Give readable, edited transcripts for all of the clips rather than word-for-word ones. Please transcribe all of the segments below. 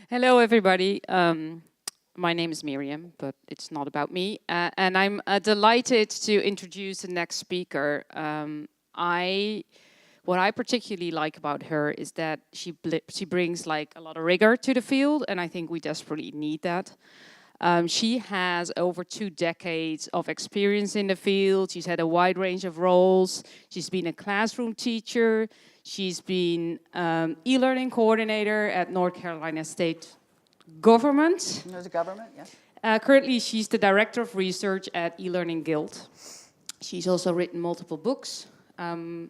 Hello, everybody. My name is Miriam, but it's not about me. And I'm delighted to introduce the next speaker. What I particularly like about her is that she brings like a lot of rigor to the field, and I think we desperately need that. She has over 2 decades of experience in the field. She's had a wide range of roles. She's been a classroom teacher. She's been e-learning coordinator at North Carolina State Government. There's a government, yes. Currently, she's the director of research at eLearning Guild. She's also written multiple books. Now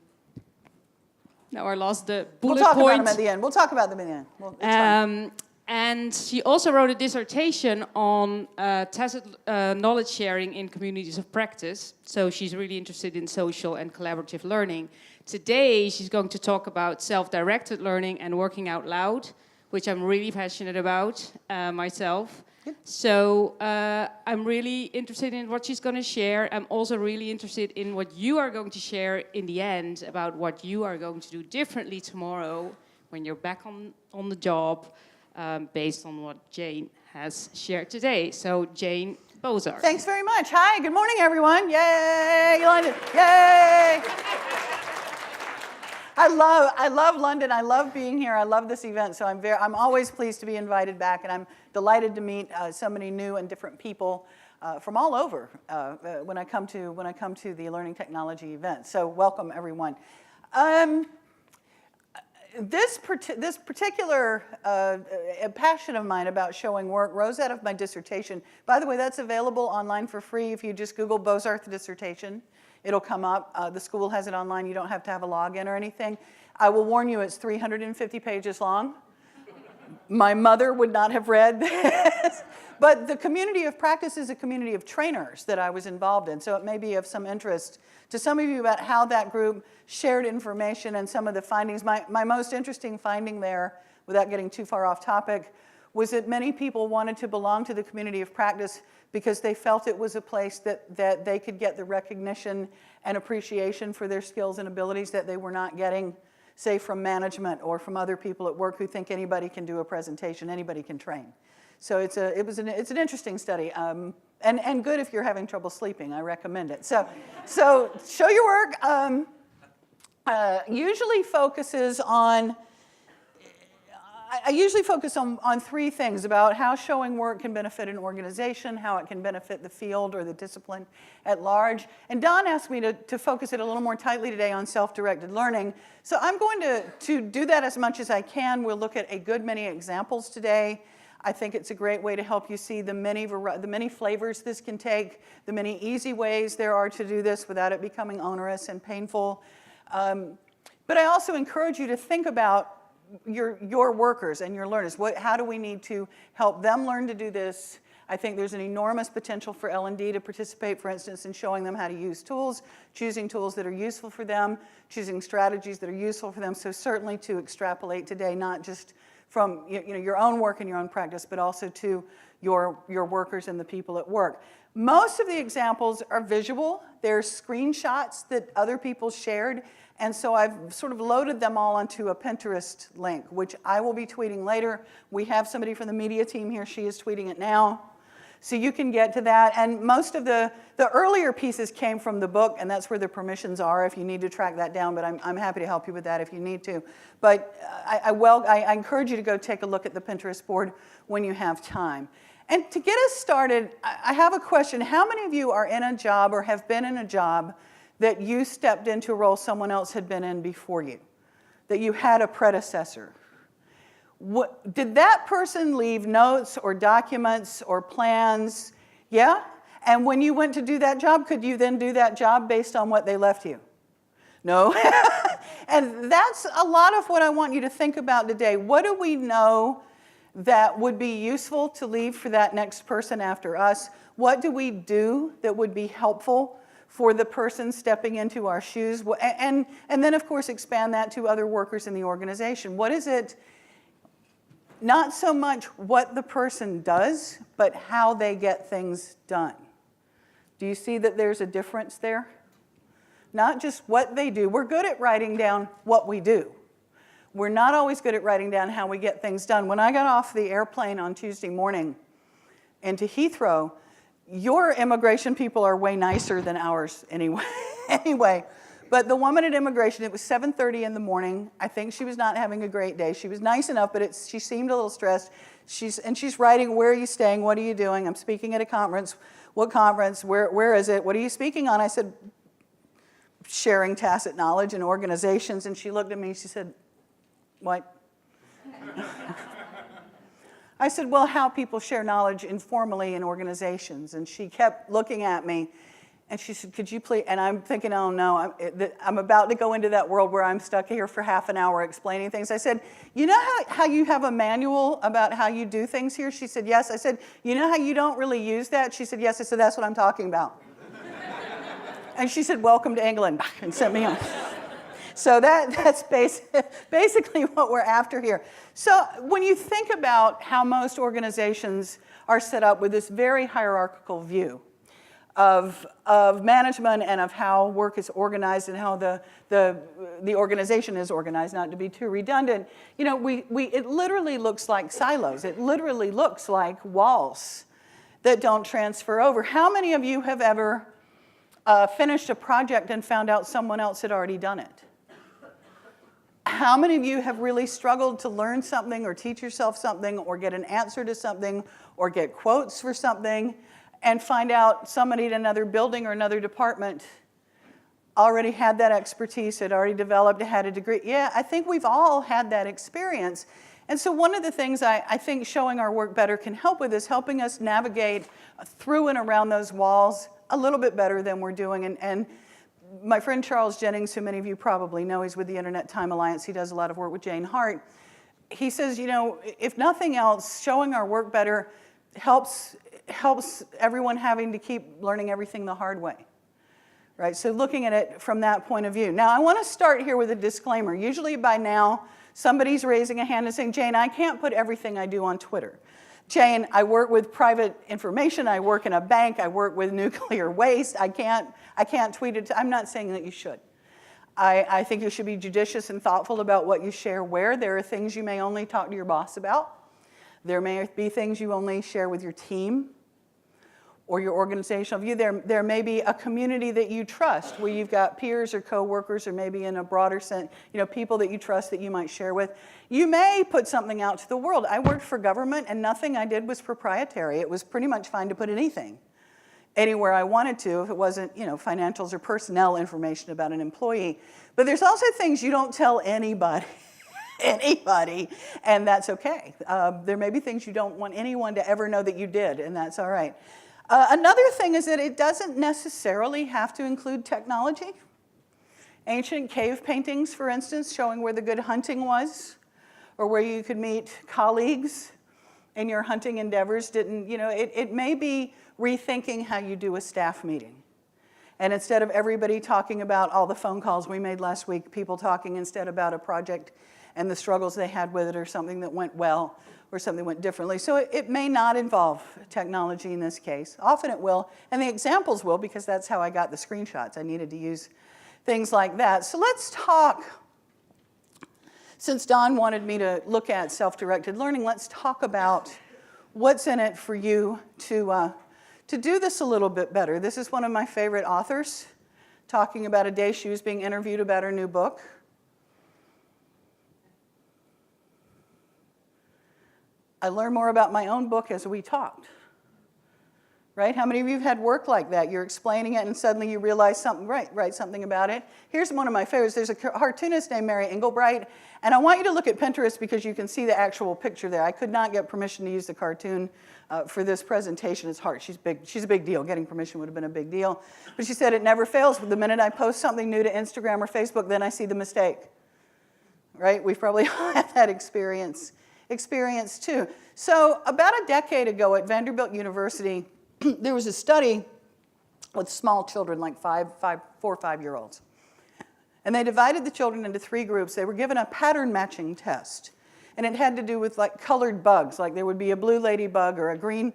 I lost the bullet point. We'll talk about them at the end. We'll talk about them at the end. Well, it's fine. And she also wrote a dissertation on tacit knowledge sharing in communities of practice. So she's really interested in social and collaborative learning. Today, she's going to talk about self-directed learning and working out loud, which I'm really passionate about myself. Yep. So I'm really interested in what she's going to share. I'm also really interested in what you are going to share in the end about what you are going to do differently tomorrow when you're back on the job. Based on what Jane has shared today. So, Jane Bozarth. Thanks very much. Hi, good morning, everyone. Yay, London. Yay! I love London. I love being here. I love this event. So I'm always pleased to be invited back, and I'm delighted to meet so many new and different people from all over when I come to the Learning Technology event. So welcome, everyone. This particular passion of mine about showing work rose out of my dissertation. By the way, that's available online for free. If you just Google Bozarth dissertation, it'll come up. The school has it online. You don't have to have a login or anything. I will warn you, it's 350 pages long. My mother would not have read this. But the community of practice is a community of trainers that I was involved in, so it may be of some interest to some of you about how that group shared information and some of the findings. My most interesting finding there, without getting too far off topic, was that many people wanted to belong to the community of practice because they felt it was a place that they could get the recognition and appreciation for their skills and abilities that they were not getting, say, from management or from other people at work who think anybody can do a presentation, anybody can train. So it's an interesting study, and good if you're having trouble sleeping. I recommend it. So show your work. Usually focuses on. I usually focus on 3 things about how showing work can benefit an organization, how it can benefit the field or the discipline at large. And Don asked me to focus it a little more tightly today on self-directed learning. So I'm going to do that as much as I can. We'll look at a good many examples today. I think it's a great way to help you see the many flavors this can take, the many easy ways there are to do this without it becoming onerous and painful. But I also encourage you to think about your workers and your learners. How do we need to help them learn to do this? I think there's an enormous potential for L&D to participate, for instance, in showing them how to use tools, choosing tools that are useful for them, choosing strategies that are useful for them. So certainly to extrapolate today, not just from your own work and your own practice, but also to your workers and the people at work. Most of the examples are visual. They're screenshots that other people shared. And so I've sort of loaded them all onto a Pinterest link, which I will be tweeting later. We have somebody from the media team here. She is tweeting it now. So you can get to that. And most of the earlier pieces came from the book, and that's where the permissions are if you need to track that down. But I'm happy to help you with that if you need to. But I encourage you to go take a look at the Pinterest board when you have time. And to get us started, I have a question. How many of you are in a job or have been in a job that you stepped into a role someone else had been in before you, that you had a predecessor? Did that person leave notes or documents or plans? Yeah? And when you went to do that job, could you then do that job based on what they left you? No? And that's a lot of what I want you to think about today. What do we know that would be useful to leave for that next person after us? What do we do that would be helpful for the person stepping into our shoes? And then, of course, expand that to other workers in the organization. What is it? Not so much what the person does, but how they get things done. Do you see that there's a difference there? Not just what they do. We're good at writing down what we do. We're not always good at writing down how we get things done. When I got off the airplane on Tuesday morning into Heathrow, your immigration people are way nicer than ours anyway. But the woman at immigration, it was 7:30 in the morning. I think she was not having a great day. She was nice enough, but she seemed a little stressed. She's writing, where are you staying? What are you doing? I'm speaking at a conference. What conference? Where is it? What are you speaking on? I said, sharing tacit knowledge in organizations. And she looked at me, she said, what? I said, well, how people share knowledge informally in organizations. And she kept looking at me, and she said, could you please? And I'm thinking, oh no, I'm about to go into that world where I'm stuck here for half an hour explaining things. I said, you know how you have a manual about how you do things here? She said, yes. I said, you know how you don't really use that? She said, yes. I said, that's what I'm talking about. And she said, welcome to England, and sent me on. So that's basically what we're after here. So when you think about how most organizations are set up with this very hierarchical view of management and of how work is organized and how the organization is organized, not to be too redundant, you know, it literally looks like silos. It literally looks like walls that don't transfer over. How many of you have ever finished a project and found out someone else had already done it? How many of you have really struggled to learn something or teach yourself something or get an answer to something or get quotes for something and find out somebody in another building or another department already had that expertise, had already developed, had a degree? Yeah, I think we've all had that experience. And so one of the things I think showing our work better can help with is helping us navigate through and around those walls a little bit better than we're doing. And my friend Charles Jennings, who many of you probably know, he's with the Internet Time Alliance. He does a lot of work with Jane Hart. He says, you know, if nothing else, showing our work better helps everyone having to keep learning everything the hard way, right? So looking at it from that point of view. Now, I want to start here with a disclaimer. Usually by now, somebody's raising a hand and saying, Jane, I can't put everything I do on Twitter. Jane, I work with private information, I work in a bank, I work with nuclear waste, I can't tweet it. I'm not saying that you should. I think you should be judicious and thoughtful about what you share where. There are things you may only talk to your boss about. There may be things you only share with your team or your organizational view. There may be a community that you trust where you've got peers or coworkers or maybe in a broader sense, you know, people that you trust that you might share with. You may put something out to the world. I worked for government and nothing I did was proprietary. It was pretty much fine to put anything anywhere I wanted to if it wasn't, you know, financials or personnel information about an employee. But there's also things you don't tell anybody. And that's okay. There may be things you don't want anyone to ever know that you did, and that's all right. Another thing is that it doesn't necessarily have to include technology. Ancient cave paintings, for instance, showing where the good hunting was, or where you could meet colleagues in your hunting endeavors didn't, you know, it may be rethinking how you do a staff meeting. And instead of everybody talking about all the phone calls we made last week, people talking instead about a project and the struggles they had with it or something that went well or something went differently. So it may not involve technology in this case. Often it will, and the examples will because that's how I got the screenshots. I needed to use things like that. So let's talk, since Don wanted me to look at self-directed learning, let's talk about what's in it for you to do this a little bit better. This is one of my favorite authors talking about a day she was being interviewed about her new book. I learned more about my own book as we talked, right? How many of you have had work like that? You're explaining it and suddenly you realize something, write something about it. Here's one of my favorites. There's a cartoonist named Mary Engelbright, and I want you to look at Pinterest because you can see the actual picture there. I could not get permission to use the cartoon for this presentation. It's hard. She's big. She's a big deal. Getting permission would have been a big deal. But she said it never fails. The minute I post something new to Instagram or Facebook, then I see the mistake, right? We've probably all had that experience too. So about a decade ago at Vanderbilt University, there was a study with small children, like 4 or 5-year-olds. And they divided the children into 3 groups. They were given a pattern matching test. And it had to do with like colored bugs, like there would be a blue ladybug or a green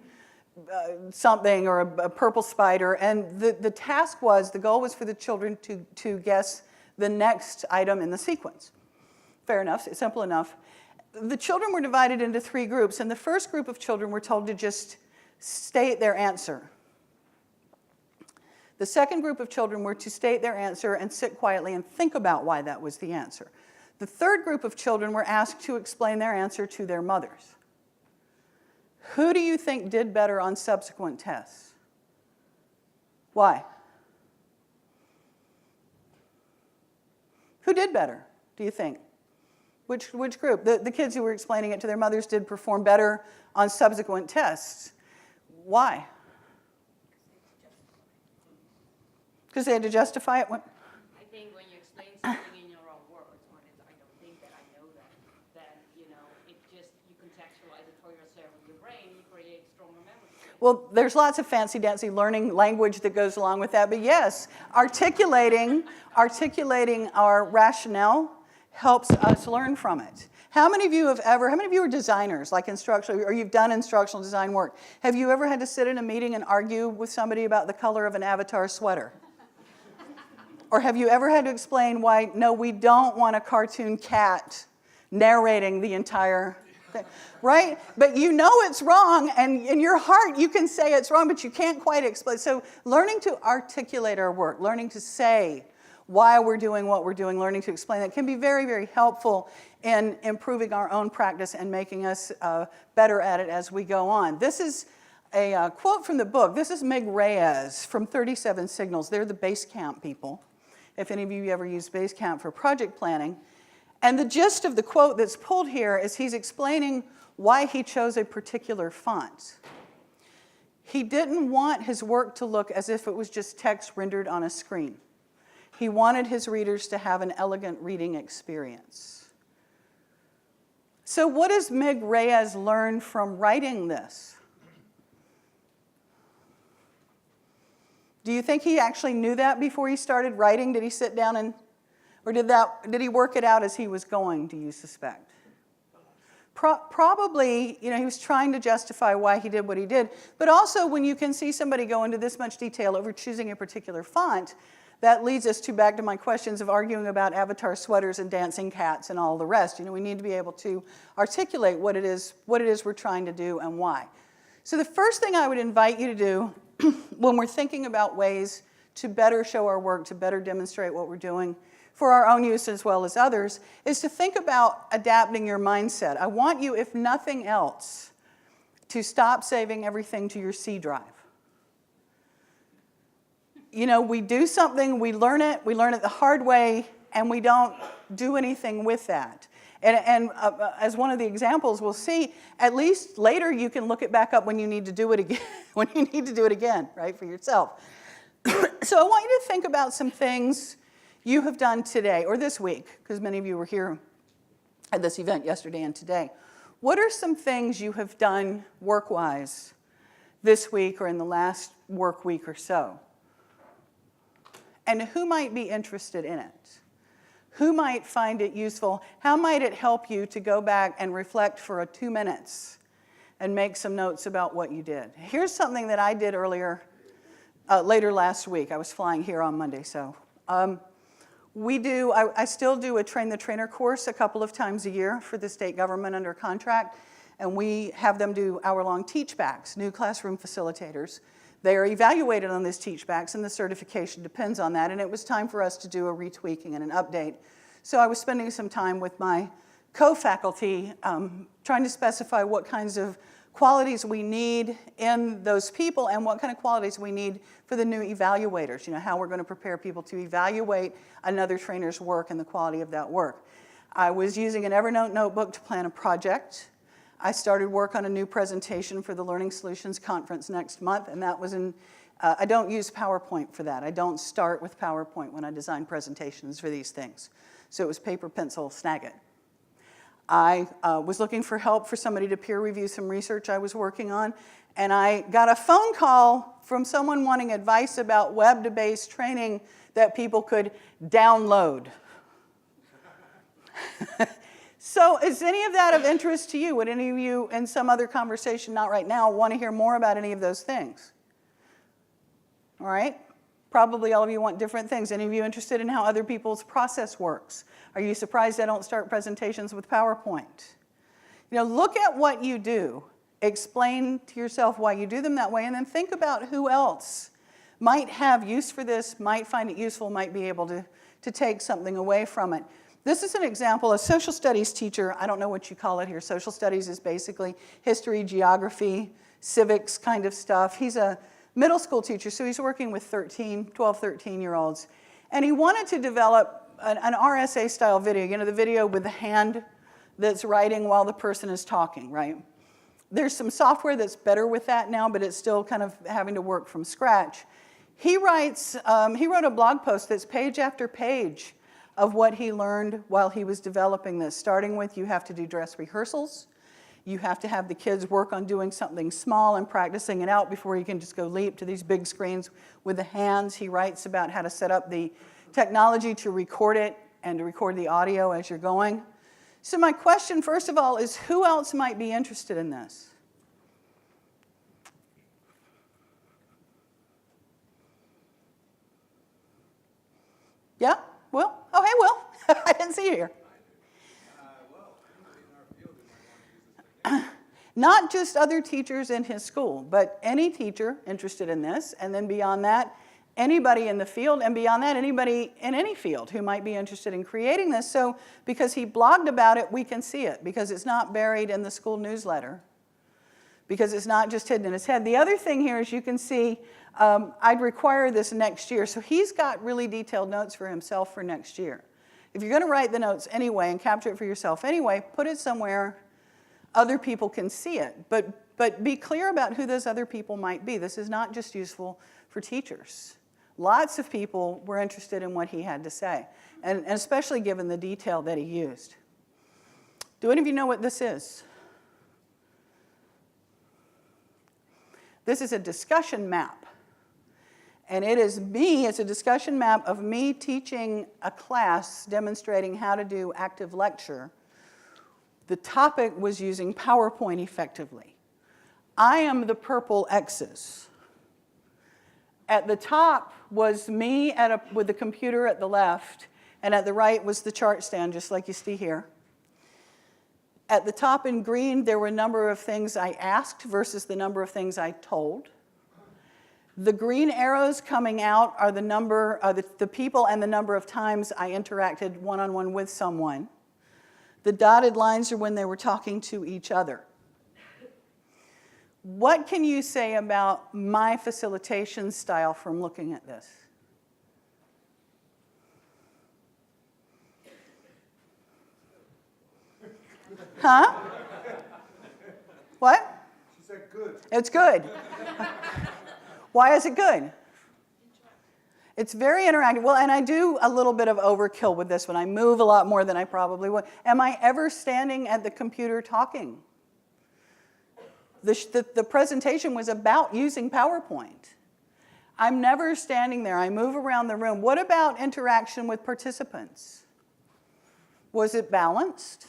something or a purple spider. And the task was, the goal was for the children to guess the next item in the sequence. Fair enough, simple enough. The children were divided into 3 groups, and the first group of children were told to just state their answer. The second group of children were to state their answer and sit quietly and think about why that was the answer. The third group of children were asked to explain their answer to their mothers. Who do you think did better on subsequent tests? Why? Who did better, do you think? Which group? The kids who were explaining it to their mothers did perform better on subsequent tests. Why? Because they had to justify it? I think when you explain something in your own words, when it's, I don't think that I know that, then, you know, it just, you contextualize it for yourself in your brain, you create stronger memory. Well, there's lots of fancy-dancy learning language that goes along with that, but yes, articulating our rationale helps us learn from it. How many of you are designers, like instructional, or you've done instructional design work? Have you ever had to sit in a meeting and argue with somebody about the color of an avatar sweater? Or have you ever had to explain why, no, we don't want a cartoon cat narrating the entire thing, right? But you know it's wrong, and in your heart you can say it's wrong, but you can't quite explain. So learning to articulate our work, learning to say why we're doing what we're doing, learning to explain that can be very, very helpful in improving our own practice and making us better at it as we go on. This is a quote from the book. This is Meg Reyes from 37 Signals. They're the Basecamp people, if any of you ever use Basecamp for project planning. And the gist of the quote that's pulled here is he's explaining why he chose a particular font. He didn't want his work to look as if it was just text rendered on a screen. He wanted his readers to have an elegant reading experience. So what does Meg Reyes learn from writing this? Do you think he actually knew that before he started writing? Did he sit down and, or did he work it out as he was going, do you suspect? Probably, you know, he was trying to justify why he did what he did. But also, when you can see somebody go into this much detail over choosing a particular font, that leads us back to my questions of arguing about avatar sweaters and dancing cats and all the rest. You know, we need to be able to articulate what it is we're trying to do and why. So the first thing I would invite you to do when we're thinking about ways to better show our work, to better demonstrate what we're doing for our own use as well as others, is to think about adapting your mindset. I want you, if nothing else, to stop saving everything to your C drive. You know, we do something, we learn it the hard way, and we don't do anything with that. And as one of the examples we'll see, at least later you can look it back up when you need to do it again, right, for yourself. So I want you to think about some things you have done today, or this week, because many of you were here at this event yesterday and today. What are some things you have done work-wise this week or in the last work week or so? And who might be interested in it? Who might find it useful? How might it help you to go back and reflect for 2 minutes and make some notes about what you did? Here's something that I did later last week. I was flying here on Monday, so. I still do a Train the Trainer course a couple of times a year for the state government under contract, and we have them do hour-long teach-backs, new classroom facilitators. They are evaluated on these teach-backs, and the certification depends on that, and it was time for us to do a retweaking and an update. So I was spending some time with my co-faculty trying to specify what kinds of qualities we need in those people and what kind of qualities we need for the new evaluators, you know, how we're going to prepare people to evaluate another trainer's work and the quality of that work. I was using an Evernote notebook to plan a project. I started work on a new presentation for the Learning Solutions Conference next month, and that was I don't use PowerPoint for that. I don't start with PowerPoint when I design presentations for these things. So it was paper, pencil, snag it. I was looking for help for somebody to peer review some research I was working on, and I got a phone call from someone wanting advice about web-based training that people could download. So is any of that of interest to you? Would any of you in some other conversation, not right now, want to hear more about any of those things? All right? Probably all of you want different things. Any of you interested in how other people's process works? Are you surprised I don't start presentations with PowerPoint? You know, look at what you do. Explain to yourself why you do them that way, and then think about who else might have use for this, might find it useful, might be able to take something away from it. This is an example, a social studies teacher. I don't know what you call it here. Social studies is basically history, geography, civics kind of stuff. He's a middle school teacher, so he's working with 12, 13-year-olds. And he wanted to develop an RSA-style video, you know, the video with the hand that's writing while the person is talking, right? There's some software that's better with that now, but it's still kind of having to work from scratch. He wrote a blog post that's page after page of what he learned while he was developing this, starting with you have to do dress rehearsals. You have to have the kids work on doing something small and practicing it out before you can just go leap to these big screens with the hands. He writes about how to set up the technology to record it and to record the audio as you're going. So my question, first of all, is who else might be interested in this? Yeah? Will? Oh, hey, Will. I didn't see you here. Not just other teachers in his school, but any teacher interested in this, and then beyond that, anybody in the field, and beyond that, anybody in any field who might be interested in creating this. So because he blogged about it, we can see it, because it's not buried in the school newsletter, because it's not just hidden in his head. The other thing here is you can see, I'd require this next year. So he's got really detailed notes for himself for next year. If you're going to write the notes anyway and capture it for yourself anyway, put it somewhere other people can see it. But be clear about who those other people might be. This is not just useful for teachers. Lots of people were interested in what he had to say, and especially given the detail that he used. Do any of you know what this is? This is a discussion map. And it is me, it's a discussion map of me teaching a class demonstrating how to do active lecture. The topic was using PowerPoint effectively. I am the purple X's. At the top was me with the computer at the left, and at the right was the chart stand, just like you see here. At the top in green, there were a number of things I asked versus the number of things I told. The green arrows coming out are the people and the number of times I interacted one-on-one with someone. The dotted lines are when they were talking to each other. What can you say about my facilitation style from looking at this? Huh? What? She said good. It's good. Why is it good? It's very interactive. Well, and I do a little bit of overkill with this one. I move a lot more than I probably would. Am I ever standing at the computer talking? The presentation was about using PowerPoint. I'm never standing there. I move around the room. What about interaction with participants? Was it balanced?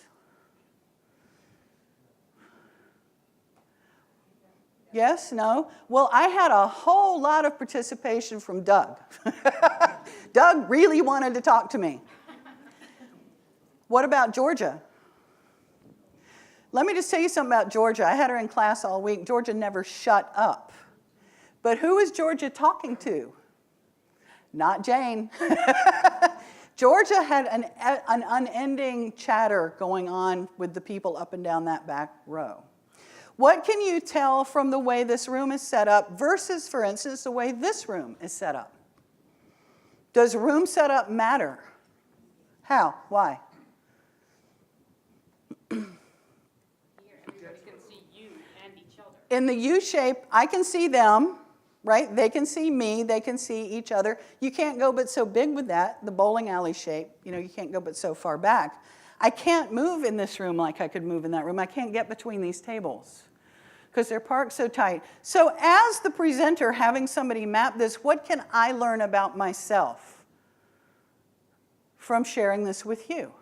Yes? No? Well, I had a whole lot of participation from Doug. Doug really wanted to talk to me. What about Georgia? Let me just tell you something about Georgia. I had her in class all week. Georgia never shut up. But who is Georgia talking to? Not Jane. Georgia had an unending chatter going on with the people up and down that back row. What can you tell from the way this room is set up versus, for instance, the way this room is set up? Does room setup matter? How? Why? Here, everybody can see you and each other. In the U shape, I can see them, right? They can see me, they can see each other. You can't go but so big with that, the bowling alley shape. You know, you can't go but so far back. I can't move in this room like I could move in that room. I can't get between these tables because they're parked so tight. So as the presenter, having somebody map this, what can I learn about myself from sharing this with you?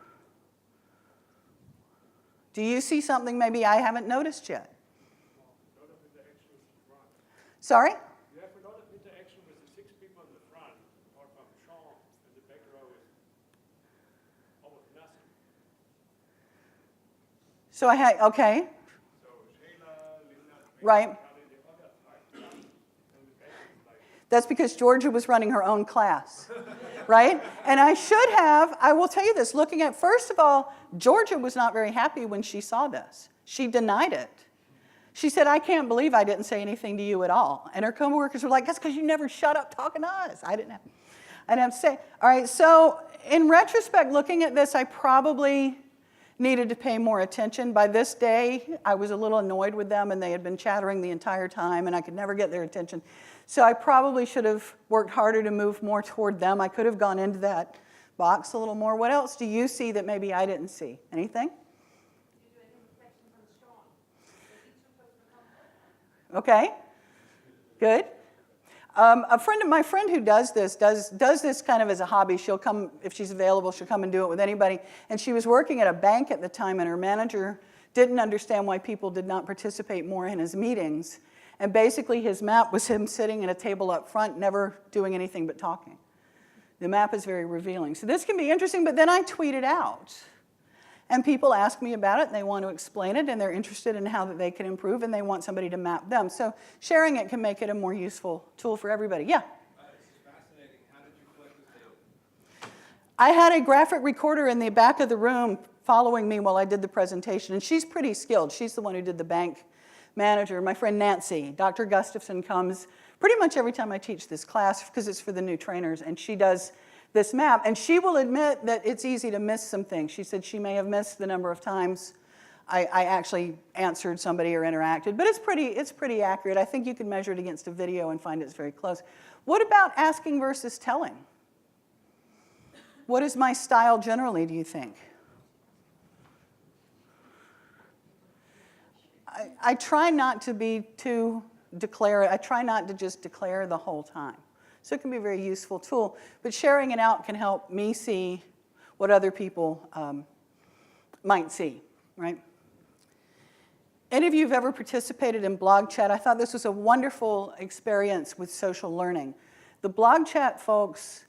Do you see something maybe I haven't noticed yet? A lot of interaction with the front. Sorry? You have a lot of interaction with the 6 people in the front. So I had, okay. Right. That's because Georgia was running her own class, right? And I will tell you this, looking at, first of all, Georgia was not very happy when she saw this. She denied it. She said, I can't believe I didn't say anything to you at all. And her coworkers were like, that's because you never shut up talking to us. I didn't have to say. All right, so in retrospect, looking at this, I probably needed to pay more attention. By this day, I was a little annoyed with them, and they had been chattering the entire time, and I could never get their attention. So I probably should have worked harder to move more toward them. I could have gone into that box a little more. What else do you see that maybe I didn't see? Anything? Okay, good. My friend who does this kind of as a hobby. She'll come, if she's available, she'll come and do it with anybody. And she was working at a bank at the time, and her manager didn't understand why people did not participate more in his meetings. And basically his map was him sitting at a table up front, never doing anything but talking. The map is very revealing. So this can be interesting, but then I tweet it out. And people ask me about it, and they want to explain it, and they're interested in how that they can improve, and they want somebody to map them. So sharing it can make it a more useful tool for everybody. Yeah? This is fascinating. How did you collect this data? I had a graphic recorder in the back of the room following me while I did the presentation, and she's pretty skilled. She's the one who did the bank manager. My friend Nancy, Dr. Gustafson, comes pretty much every time I teach this class because it's for the new trainers, and she does this map, and she will admit that it's easy to miss some things. She said she may have missed the number of times I actually answered somebody or interacted, but it's pretty accurate. I think you can measure it against a video and find it's very close. What about asking versus telling? What is my style generally, do you think? I try not to be too declarative. I try not to just declare the whole time. So it can be a very useful tool, but sharing it out can help me see what other people might see, right? Any of you have ever participated in blog chat? I thought this was a wonderful experience with social learning. The blog chat folks,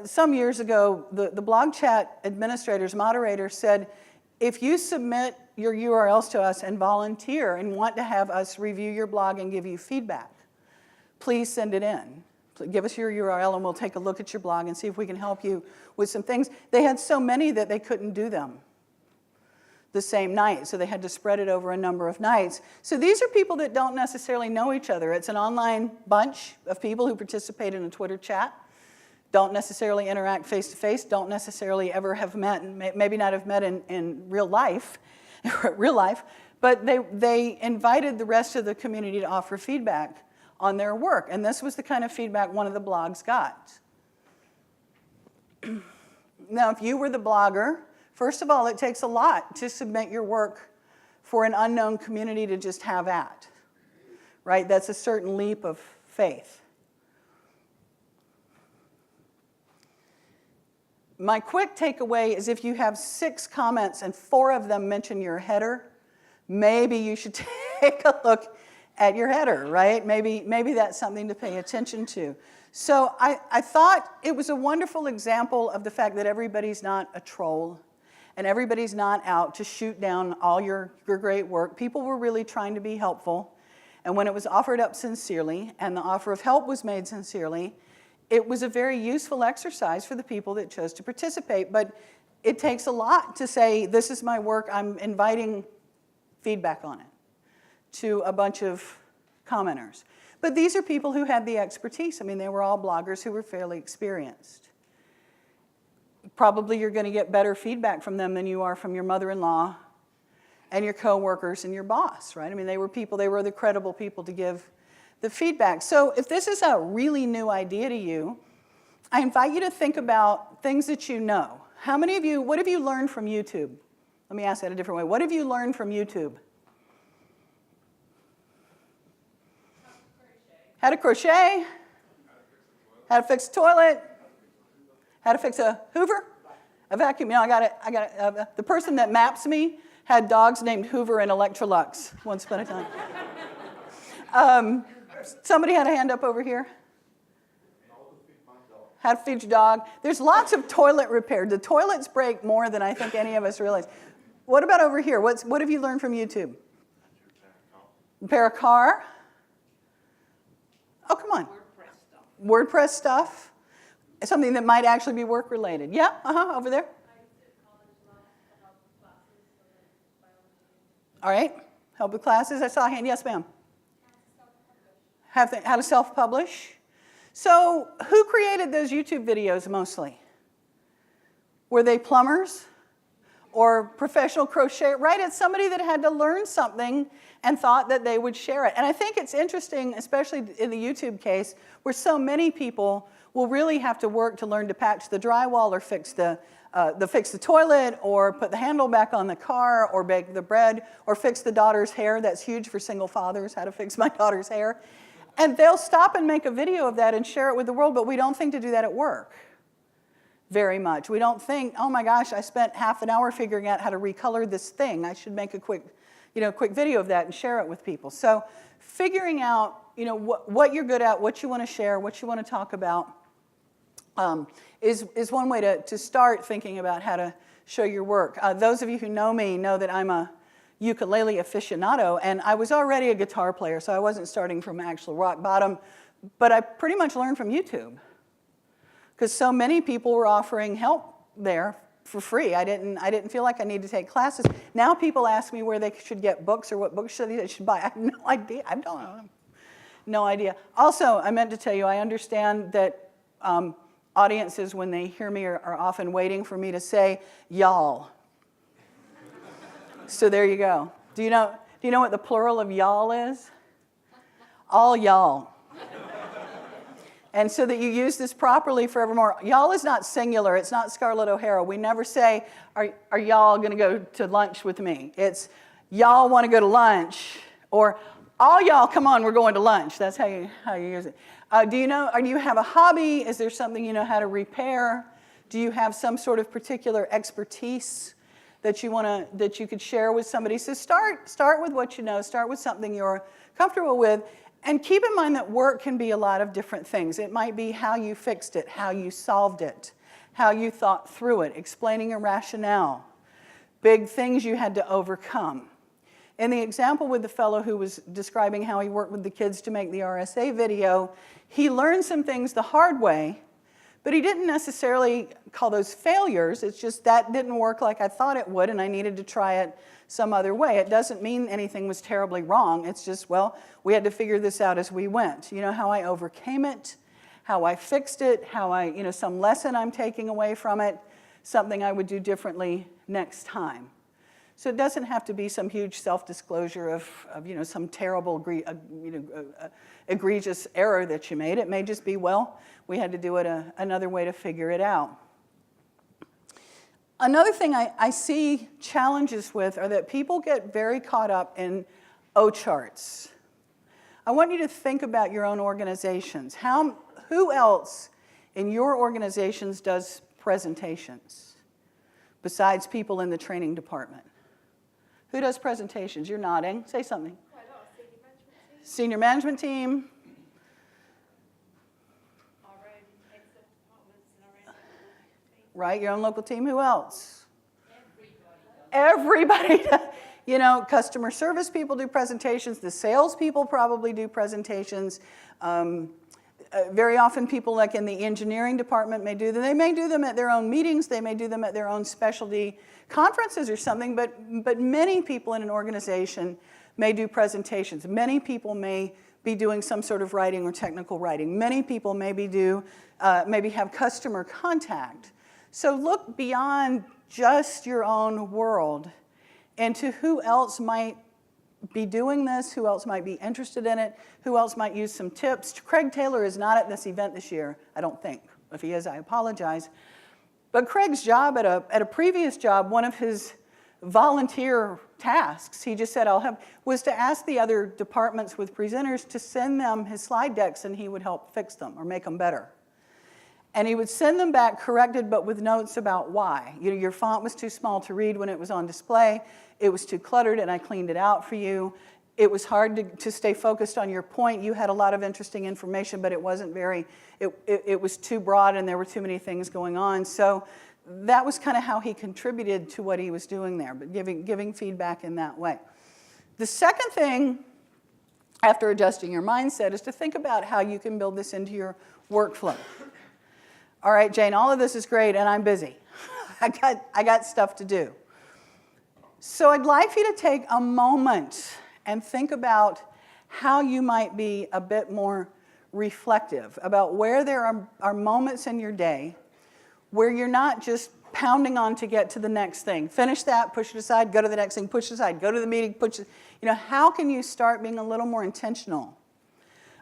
some years ago, the blog chat administrators, moderators said, if you submit your URLs to us and volunteer and want to have us review your blog and give you feedback, please send it in. Give us your URL and we'll take a look at your blog and see if we can help you with some things. They had so many that they couldn't do them the same night, so they had to spread it over a number of nights. So these are people that don't necessarily know each other. It's an online bunch of people who participate in a Twitter chat, don't necessarily interact face-to-face, don't necessarily ever have met, and maybe not have met in real life, but they invited the rest of the community to offer feedback on their work. And this was the kind of feedback one of the blogs got. Now, if you were the blogger, first of all, it takes a lot to submit your work for an unknown community to just have at, right? That's a certain leap of faith. My quick takeaway is if you have 6 comments and 4 of them mention your header, maybe you should take a look at your header, right? Maybe that's something to pay attention to. So I thought it was a wonderful example of the fact that everybody's not a troll and everybody's not out to shoot down all your great work. People were really trying to be helpful. And when it was offered up sincerely and the offer of help was made sincerely, it was a very useful exercise for the people that chose to participate. But it takes a lot to say, this is my work, I'm inviting feedback on it to a bunch of commenters. But these are people who had the expertise. I mean, they were all bloggers who were fairly experienced. Probably you're going to get better feedback from them than you are from your mother-in-law and your coworkers and your boss, right? I mean, they were the credible people to give the feedback. So if this is a really new idea to you, I invite you to think about things that you know. How many of you, what have you learned from YouTube? Let me ask that a different way. What have you learned from YouTube? How to crochet, how to fix a toilet, how to fix a Hoover, a vacuum. You know, the person that maps me had dogs named Hoover and Electrolux once upon a time. Somebody had a hand up over here. How to feed your dog. There's lots of toilet repair. The toilets break more than I think any of us realize. What about over here? What have you learned from YouTube? Repair a car. Oh, come on. WordPress stuff. Something that might actually be work related. Yeah, over there. All right, help with classes. I saw a hand. Yes, ma'am. How to self-publish. So who created those YouTube videos mostly? Were they plumbers or professional crochet? Right, it's somebody that had to learn something and thought that they would share it. And I think it's interesting, especially in the YouTube case, where so many people will really have to work to learn to patch the drywall or fix the toilet or put the handle back on the car or bake the bread or fix the daughter's hair. That's huge for single fathers, how to fix my daughter's hair. And they'll stop and make a video of that and share it with the world, but we don't think to do that at work very much. We don't think, oh my gosh, I spent half an hour figuring out how to recolor this thing. I should make a quick video of that and share it with people. So figuring out, what you're good at, what you want to share, what you want to talk about is one way to start thinking about how to show your work. Those of you who know me know that I'm a ukulele aficionado, and I was already a guitar player, so I wasn't starting from actual rock bottom, but I pretty much learned from YouTube because so many people were offering help there for free. I didn't feel like I needed to take classes. Now people ask me where they should get books or what books they should buy. I have no idea. I don't know. No idea. Also, I meant to tell you, I understand that audiences, when they hear me, are often waiting for me to say y'all. So there you go. Do you know what the plural of y'all is? All y'all. And so that you use this properly forevermore. Y'all is not singular. It's not Scarlett O'Hara. We never say, are y'all going to go to lunch with me? It's y'all want to go to lunch, or all y'all, come on, we're going to lunch. That's how you use it. Do you have a hobby? Is there something you know how to repair? Do you have some sort of particular expertise that you could share with somebody? So start with what you know. Start with something you're comfortable with. And keep in mind that work can be a lot of different things. It might be how you fixed it, how you solved it, how you thought through it, explaining a rationale, big things you had to overcome. In the example with the fellow who was describing how he worked with the kids to make the RSA video, he learned some things the hard way, but he didn't necessarily call those failures. It's just that didn't work like I thought it would, and I needed to try it some other way. It doesn't mean anything was terribly wrong. It's just, well, we had to figure this out as we went. You know how I overcame it, how I fixed it, how some lesson I'm taking away from it, something I would do differently next time. So it doesn't have to be some huge self-disclosure of some terrible, egregious error that you made. It may just be, well, we had to do it another way to figure it out. Another thing I see challenges with are that people get very caught up in O-charts. I want you to think about your own organizations. Who else in your organizations does presentations besides people in the training department? Who does presentations? You're nodding. Say something. Senior management team. Right, your own local team. Who else? Everybody. Customer service people do presentations. The sales people probably do presentations. Very often people like in the engineering department may do them. They may do them at their own meetings. They may do them at their own specialty conferences or something, but many people in an organization may do presentations. Many people may be doing some sort of writing or technical writing. Many people maybe have customer contact. So look beyond just your own world into who else might be doing this, who else might be interested in it, who else might use some tips. Craig Taylor is not at this event this year, I don't think. If he is, I apologize. But Craig's job at a previous job, one of his volunteer tasks, he just said, was to ask the other departments with presenters to send them his slide decks and he would help fix them or make them better. And he would send them back corrected, but with notes about why. Your font was too small to read when it was on display. It was too cluttered, and I cleaned it out for you. It was hard to stay focused on your point. You had a lot of interesting information, but it wasn't it was too broad, and there were too many things going on. So that was kind of how he contributed to what he was doing there, but giving feedback in that way. The second thing, after adjusting your mindset, is to think about how you can build this into your workflow. All right, Jane, all of this is great, and I'm busy. I got stuff to do. So I'd like for you to take a moment and think about how you might be a bit more reflective about where there are moments in your day where you're not just pounding on to get to the next thing. Finish that, push it aside, go to the next thing, push it aside, go to the meeting, push it. You know, how can you start being a little more intentional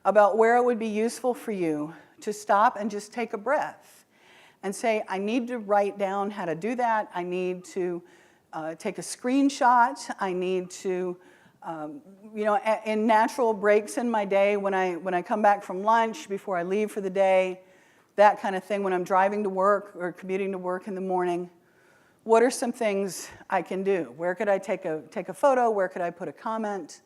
about where it would be useful for you to stop and just take a breath and say, I need to write down how to do that. I need to take a screenshot. I need to, you know, in natural breaks in my day, when I come back from lunch, before I leave for the day, that kind of thing, when I'm driving to work or commuting to work in the morning, what are some things I can do? Where could I take a photo? Where could I put a comment?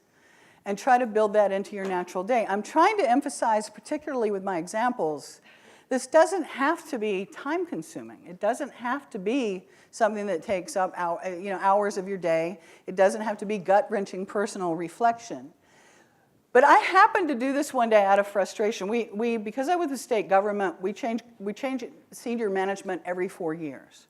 And try to build that into your natural day. I'm trying to emphasize, particularly with my examples, this doesn't have to be time-consuming. It doesn't have to be something that takes up hours of your day. It doesn't have to be gut-wrenching personal reflection. But I happened to do this one day out of frustration. Because I was with state government, we change senior management every 4 years.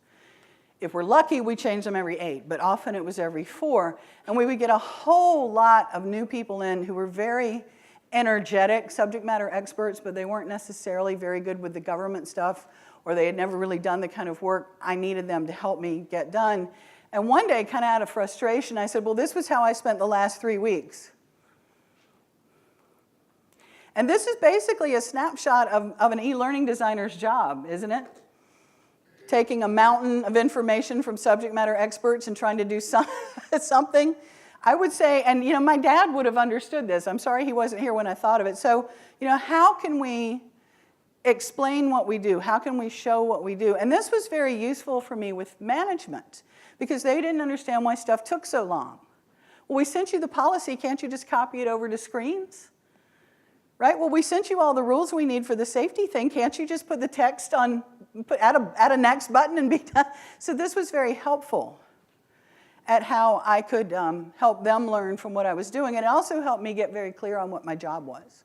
If we're lucky, we change them every 8, but often it was every 4. And we would get a whole lot of new people in who were very energetic subject matter experts, but they weren't necessarily very good with the government stuff, or they had never really done the kind of work I needed them to help me get done. And one day, kind of out of frustration, I said, well, this was how I spent the last 3 weeks. And this is basically a snapshot of an e-learning designer's job, isn't it? Taking a mountain of information from subject matter experts and trying to do something. I would say, and you know, my dad would have understood this. I'm sorry he wasn't here when I thought of it. So, you know, how can we explain what we do? How can we show what we do? And this was very useful for me with management because they didn't understand why stuff took so long. Well, we sent you the policy. Can't you just copy it over to screens? Right? Well, we sent you all the rules we need for the safety thing. Can't you just put the text on, add a next button and be done? So this was very helpful at how I could help them learn from what I was doing. And it also helped me get very clear on what my job was.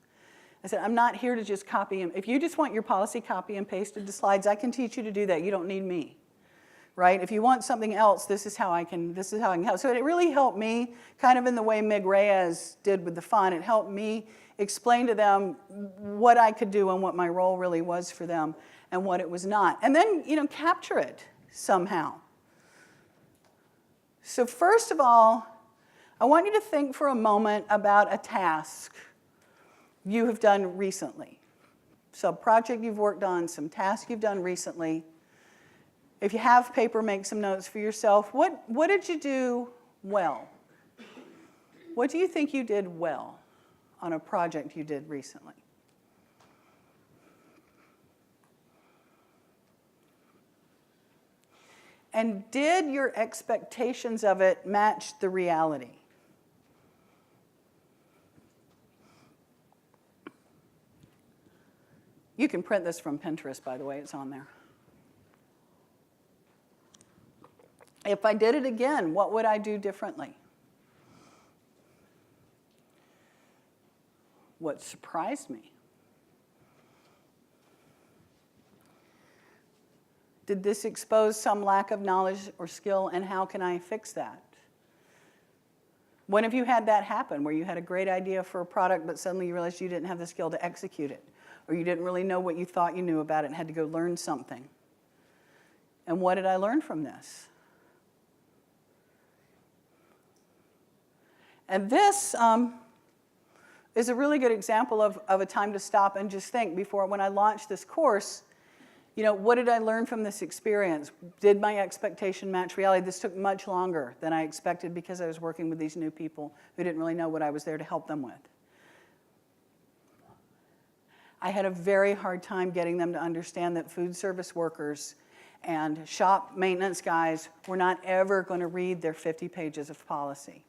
I said, I'm not here to just copy and, if you just want your policy copy and pasted to slides, I can teach you to do that. You don't need me. Right? If you want something else, this is how I can help. So it really helped me, kind of in the way Mig Reyes did with the font. It helped me explain to them what I could do and what my role really was for them and what it was not. And then, you know, capture it somehow. So first of all, I want you to think for a moment about a task you have done recently. Some project you've worked on, some task you've done recently. If you have paper, make some notes for yourself. What did you do well? What do you think you did well on a project you did recently? And did your expectations of it match the reality? You can print this from Pinterest, by the way, it's on there. If I did it again, what would I do differently? What surprised me? Did this expose some lack of knowledge or skill, and how can I fix that? When have you had that happen, where you had a great idea for a product, but suddenly you realized you didn't have the skill to execute it, or you didn't really know what you thought you knew about it and had to go learn something? And what did I learn from this? And this is a really good example of a time to stop and just think before, when I launched this course, you know, what did I learn from this experience? Did my expectation match reality? This took much longer than I expected because I was working with these new people who didn't really know what I was there to help them with. I had a very hard time getting them to understand that food service workers and shop maintenance guys were not ever going to read their 50 pages of policy.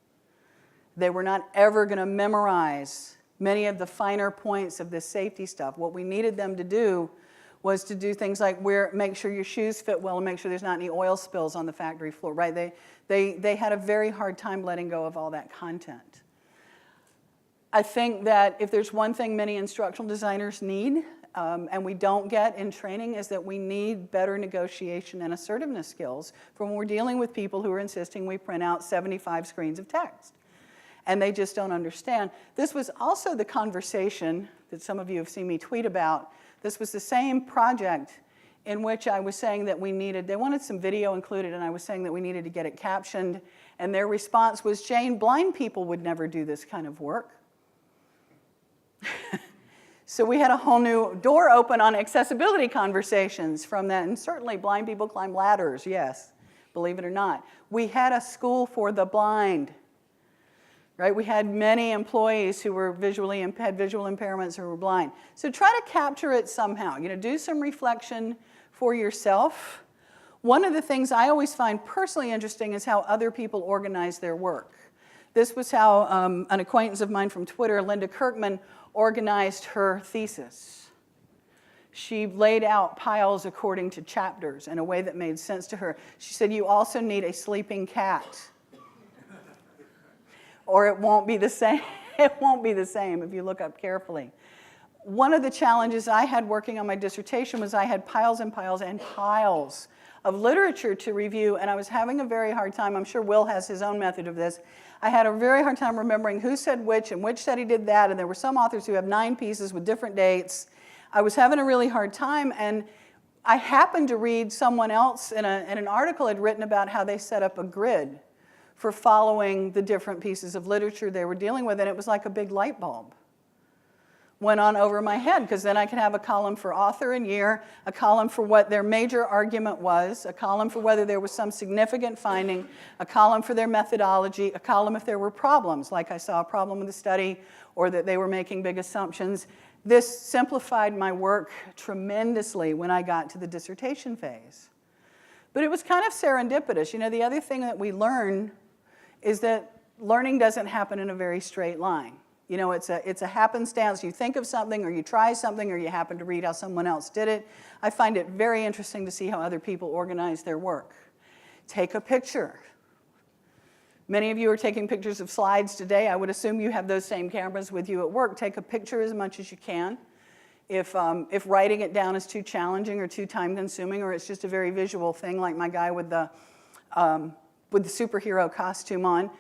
They were not ever going to memorize many of the finer points of this safety stuff. What we needed them to do was to do things like make sure your shoes fit well and make sure there's not any oil spills on the factory floor, right? They had a very hard time letting go of all that content. I think that if there's one thing many instructional designers need, and we don't get in training, is that we need better negotiation and assertiveness skills for when we're dealing with people who are insisting we print out 75 screens of text. And they just don't understand. This was also the conversation that some of you have seen me tweet about. This was the same project in which I was saying that they wanted some video included, and I was saying that we needed to get it captioned. And their response was, Jane, blind people would never do this kind of work. So we had a whole new door open on accessibility conversations from that. And certainly blind people climb ladders, yes, believe it or not. We had a school for the blind. Right? We had many employees who were had visual impairments who were blind. So try to capture it somehow. Do some reflection for yourself. One of the things I always find personally interesting is how other people organize their work. This was how an acquaintance of mine from Twitter, Linda Kirkman, organized her thesis. She laid out piles according to chapters in a way that made sense to her. She said, you also need a sleeping cat, or it won't be the same. It won't be the same if you look up carefully. One of the challenges I had working on my dissertation was I had piles and piles and piles of literature to review, and I was having a very hard time. I'm sure Will has his own method of this. I had a very hard time remembering who said which and which study did that, and there were some authors who have 9 pieces with different dates. I was having a really hard time, and I happened to read someone else in an article had written about how they set up a grid for following the different pieces of literature they were dealing with, and it was like a big light bulb went on over my head, because then I could have a column for author and year, a column for what their major argument was, a column for whether there was some significant finding, a column for their methodology, a column if there were problems, like I saw a problem with the study or that they were making big assumptions. This simplified my work tremendously when I got to the dissertation phase. But it was kind of serendipitous. The other thing that we learn is that learning doesn't happen in a very straight line. It's a happenstance. You think of something, or you try something, or you happen to read how someone else did it. I find it very interesting to see how other people organize their work. Take a picture. Many of you are taking pictures of slides today. I would assume you have those same cameras with you at work. Take a picture as much as you can. If writing it down is too challenging or too time-consuming, or it's just a very visual thing, like my guy with the superhero costume on.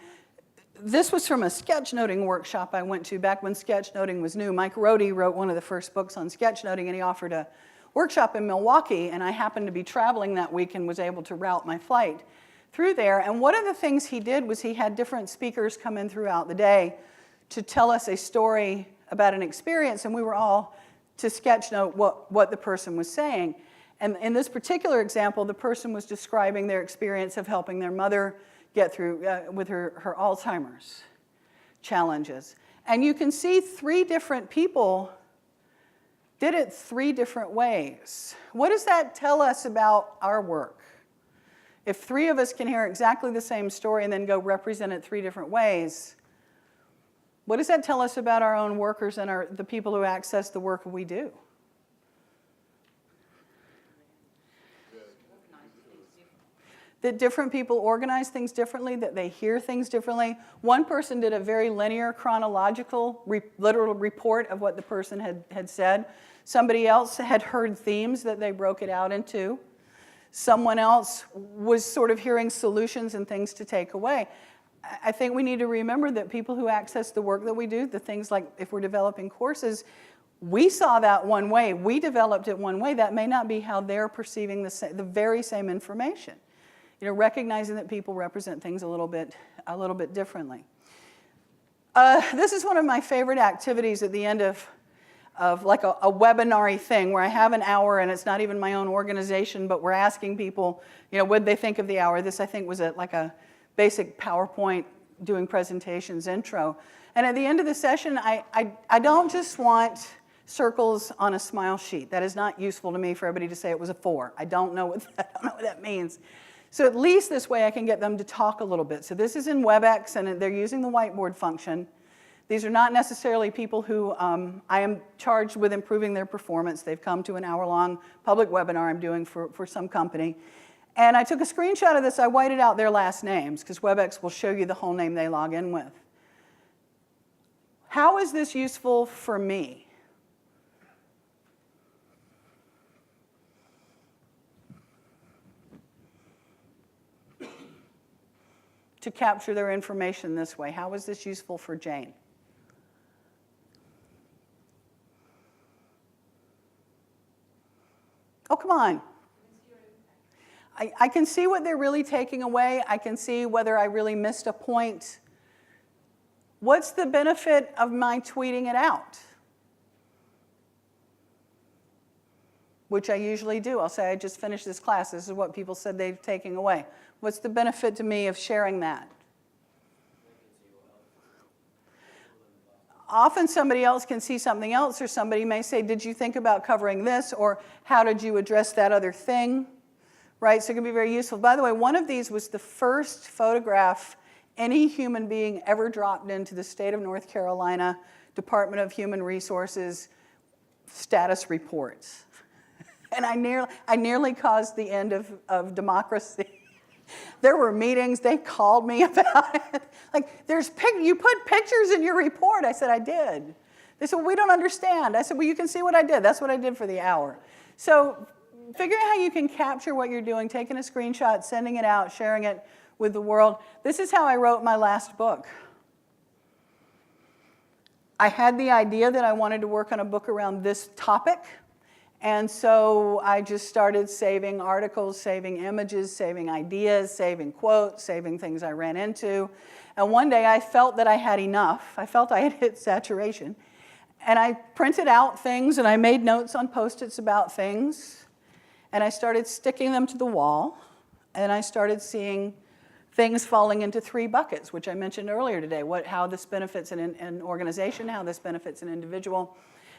This was from a sketchnoting workshop I went to back when sketchnoting was new. Mike Rohde wrote one of the first books on sketchnoting, and he offered a workshop in Milwaukee, and I happened to be traveling that week and was able to route my flight through there. And one of the things he did was he had different speakers come in throughout the day to tell us a story about an experience, and we were all to sketchnote what the person was saying. And in this particular example, the person was describing their experience of helping their mother get through with her Alzheimer's challenges. And you can see 3 different people did it 3 different ways. What does that tell us about our work? If 3 of us can hear exactly the same story and then go represent it 3 different ways, what does that tell us about our own workers and the people who access the work we do? That different people organize things differently, that they hear things differently. One person did a very linear, chronological, literal report of what the person had said. Somebody else had heard themes that they broke it out into. Someone else was sort of hearing solutions and things to take away. I think we need to remember that people who access the work that we do, the things like if we're developing courses, we saw that one way, we developed it one way. That may not be how they're perceiving the very same information. Recognizing that people represent things a little bit differently. This is one of my favorite activities at the end of like a webinar-y thing where I have an hour and it's not even my own organization, but we're asking people, what they think of the hour. This, I think, was like a basic PowerPoint doing presentations intro. And at the end of the session, I don't just want circles on a smile sheet. That is not useful to me for everybody to say it was a 4. I don't know what that means. So at least this way I can get them to talk a little bit. So this is in WebEx, and they're using the whiteboard function. These are not necessarily people who I am charged with improving their performance. They've come to an hour-long public webinar I'm doing for some company. And I took a screenshot of this. I whited out their last names, because WebEx will show you the whole name they log in with. How is this useful for me? To capture their information this way. How is this useful for Jane? Oh, come on. I can see what they're really taking away. I can see whether I really missed a point. What's the benefit of my tweeting it out? Which I usually do. I'll say, I just finished this class. This is what people said they're taking away. What's the benefit to me of sharing that? Often somebody else can see something else, or somebody may say, did you think about covering this? Or how did you address that other thing? Right, so it can be very useful. By the way, one of these was the first photograph any human being ever dropped into the state of North Carolina Department of Human Resources status reports. And I nearly caused the end of democracy. There were meetings, they called me about it. Like, you put pictures in your report. I said, I did. They said, well, we don't understand. I said, well, you can see what I did. That's what I did for the hour. So figuring out how you can capture what you're doing, taking a screenshot, sending it out, sharing it with the world. This is how I wrote my last book. I had the idea that I wanted to work on a book around this topic. And so I just started saving articles, saving images, saving ideas, saving quotes, saving things I ran into. And one day I felt that I had enough. I felt I had hit saturation. And I printed out things and I made notes on Post-its about things. And I started sticking them to the wall. And I started seeing things falling into 3 buckets, which I mentioned earlier today. How this benefits an organization, how this benefits an individual,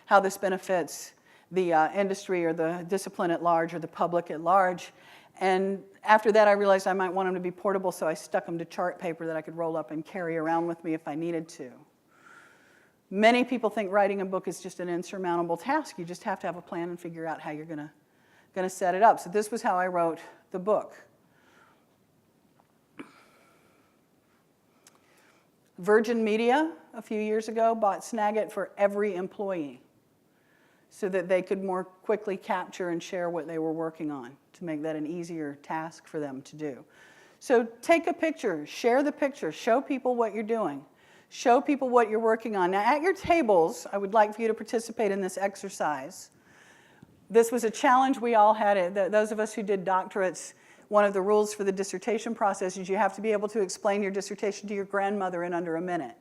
how this benefits the industry or the discipline at large or the public at large. And after that, I realized I might want them to be portable, so I stuck them to chart paper that I could roll up and carry around with me if I needed to. Many people think writing a book is just an insurmountable task. You just have to have a plan and figure out how you're going to set it up. So this was how I wrote the book. Virgin Media, a few years ago, bought Snagit for every employee so that they could more quickly capture and share what they were working on to make that an easier task for them to do. So take a picture, share the picture, show people what you're doing, show people what you're working on. Now at your tables, I would like for you to participate in this exercise. This was a challenge we all had. Those of us who did doctorates, one of the rules for the dissertation process is you have to be able to explain your dissertation to your grandmother in under a minute.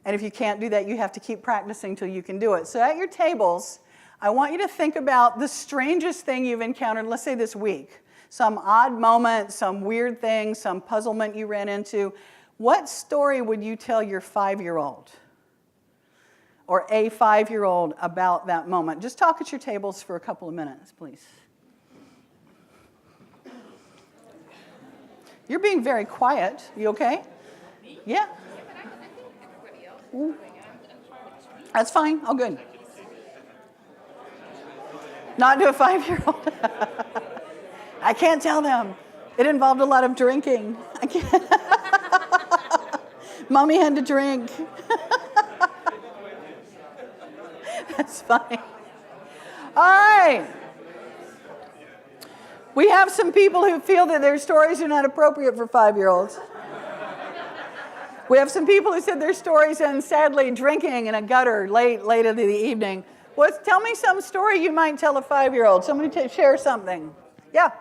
And if you can't do that, you have to keep practicing till you can do it. So at your tables, I want you to think about the strangest thing you've encountered, let's say this week. Some odd moment, some weird thing, some puzzlement you ran into. What story would you tell your 5-year-old or a 5-year-old about that moment? Just talk at your tables for a couple of minutes, please. You're being very quiet. You okay? Yeah. That's fine. Oh, good. Not to a 5-year-old. I can't tell them. It involved a lot of drinking. I can't. Mommy had to drink. That's funny. All right. We have some people who feel that their stories are not appropriate for 5-year-olds. We have some people who said their stories end sadly drinking in a gutter late into the evening. Tell me some story you might tell a 5-year-old. Somebody share something. Yeah.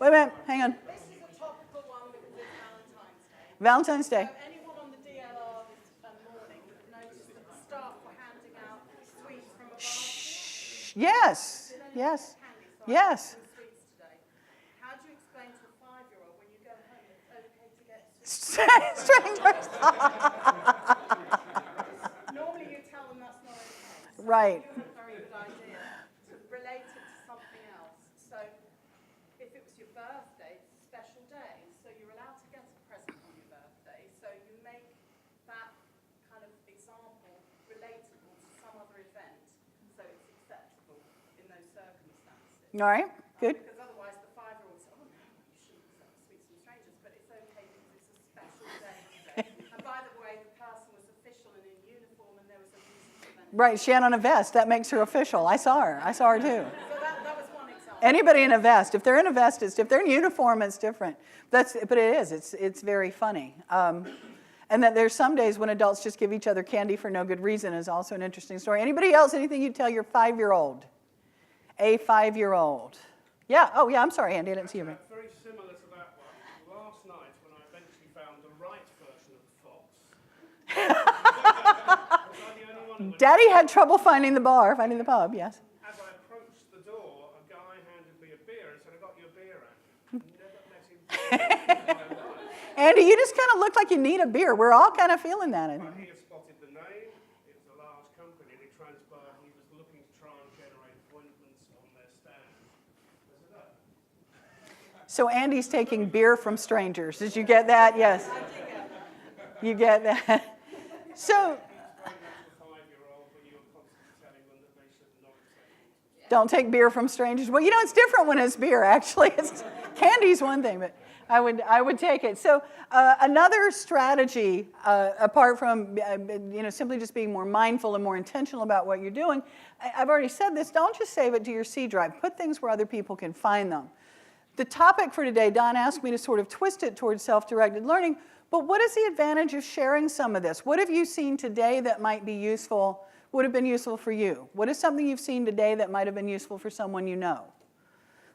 Wait a minute. Hang on. This is a topical one because it's Valentine's Day. So anyone on the DLR this morning would have noticed that the staff were handing out sweets from a basket. Yes. Yes. Yes. Sweets today. How do you explain to a 5-year-old when you go home it's okay to get sweets? Strangers. Normally you tell them that's not okay. Right. It's a very good idea to relate it to something else. So if it was your birthday, it's a special day, so you're allowed to get a present on your birthday. So you make that All right, good. Because otherwise the 5-year-old says, oh no, you shouldn't sell sweets from strangers, but it's okay because it's a special day today. And by the way, the person was official and in uniform and there was a reason for that. Right, she had on a vest. That makes her official. I saw her. I saw her too. So that was one example. Anybody in a vest. If they're in a vest, if they're in uniform, it's different. But it is. It's very funny. And that there's some days when adults just give each other candy for no good reason is also an interesting story. Anybody else? Anything you'd tell your 5-year-old? A 5-year-old. Yeah. Oh, yeah. I'm sorry, Andy. I didn't see you. Very similar to that one. Last night, when I eventually found the right version of the fox. Was I the only one who went, Daddy had trouble finding the bar, finding the pub. Yes. as I approached the door, a guy handed me a beer and said, I got you a beer, Andy. Never met him. Andy, you just kind of look like you need a beer. We're all kind of feeling that. I But think. he had spotted the name. It was a large company, and it transpired he was looking to try and generate appointments on their stand. Was it that? So Andy's taking beer from strangers. Did you get that? Yes. You get that. So Very much a 5-year-old, but you were constantly telling them that they should not take it. don't take beer from strangers. Well, you know, it's different when it's beer, actually. Candy's one thing, but I would take it. So another strategy, apart from simply just being more mindful and more intentional about what you're doing, I've already said this, don't just save it to your C drive. Put things where other people can find them. The topic for today, Don asked me to sort of twist it towards self-directed learning, but what is the advantage of sharing some of this? What have you seen today that might be useful, would have been useful for you? What is something you've seen today that might have been useful for someone you know?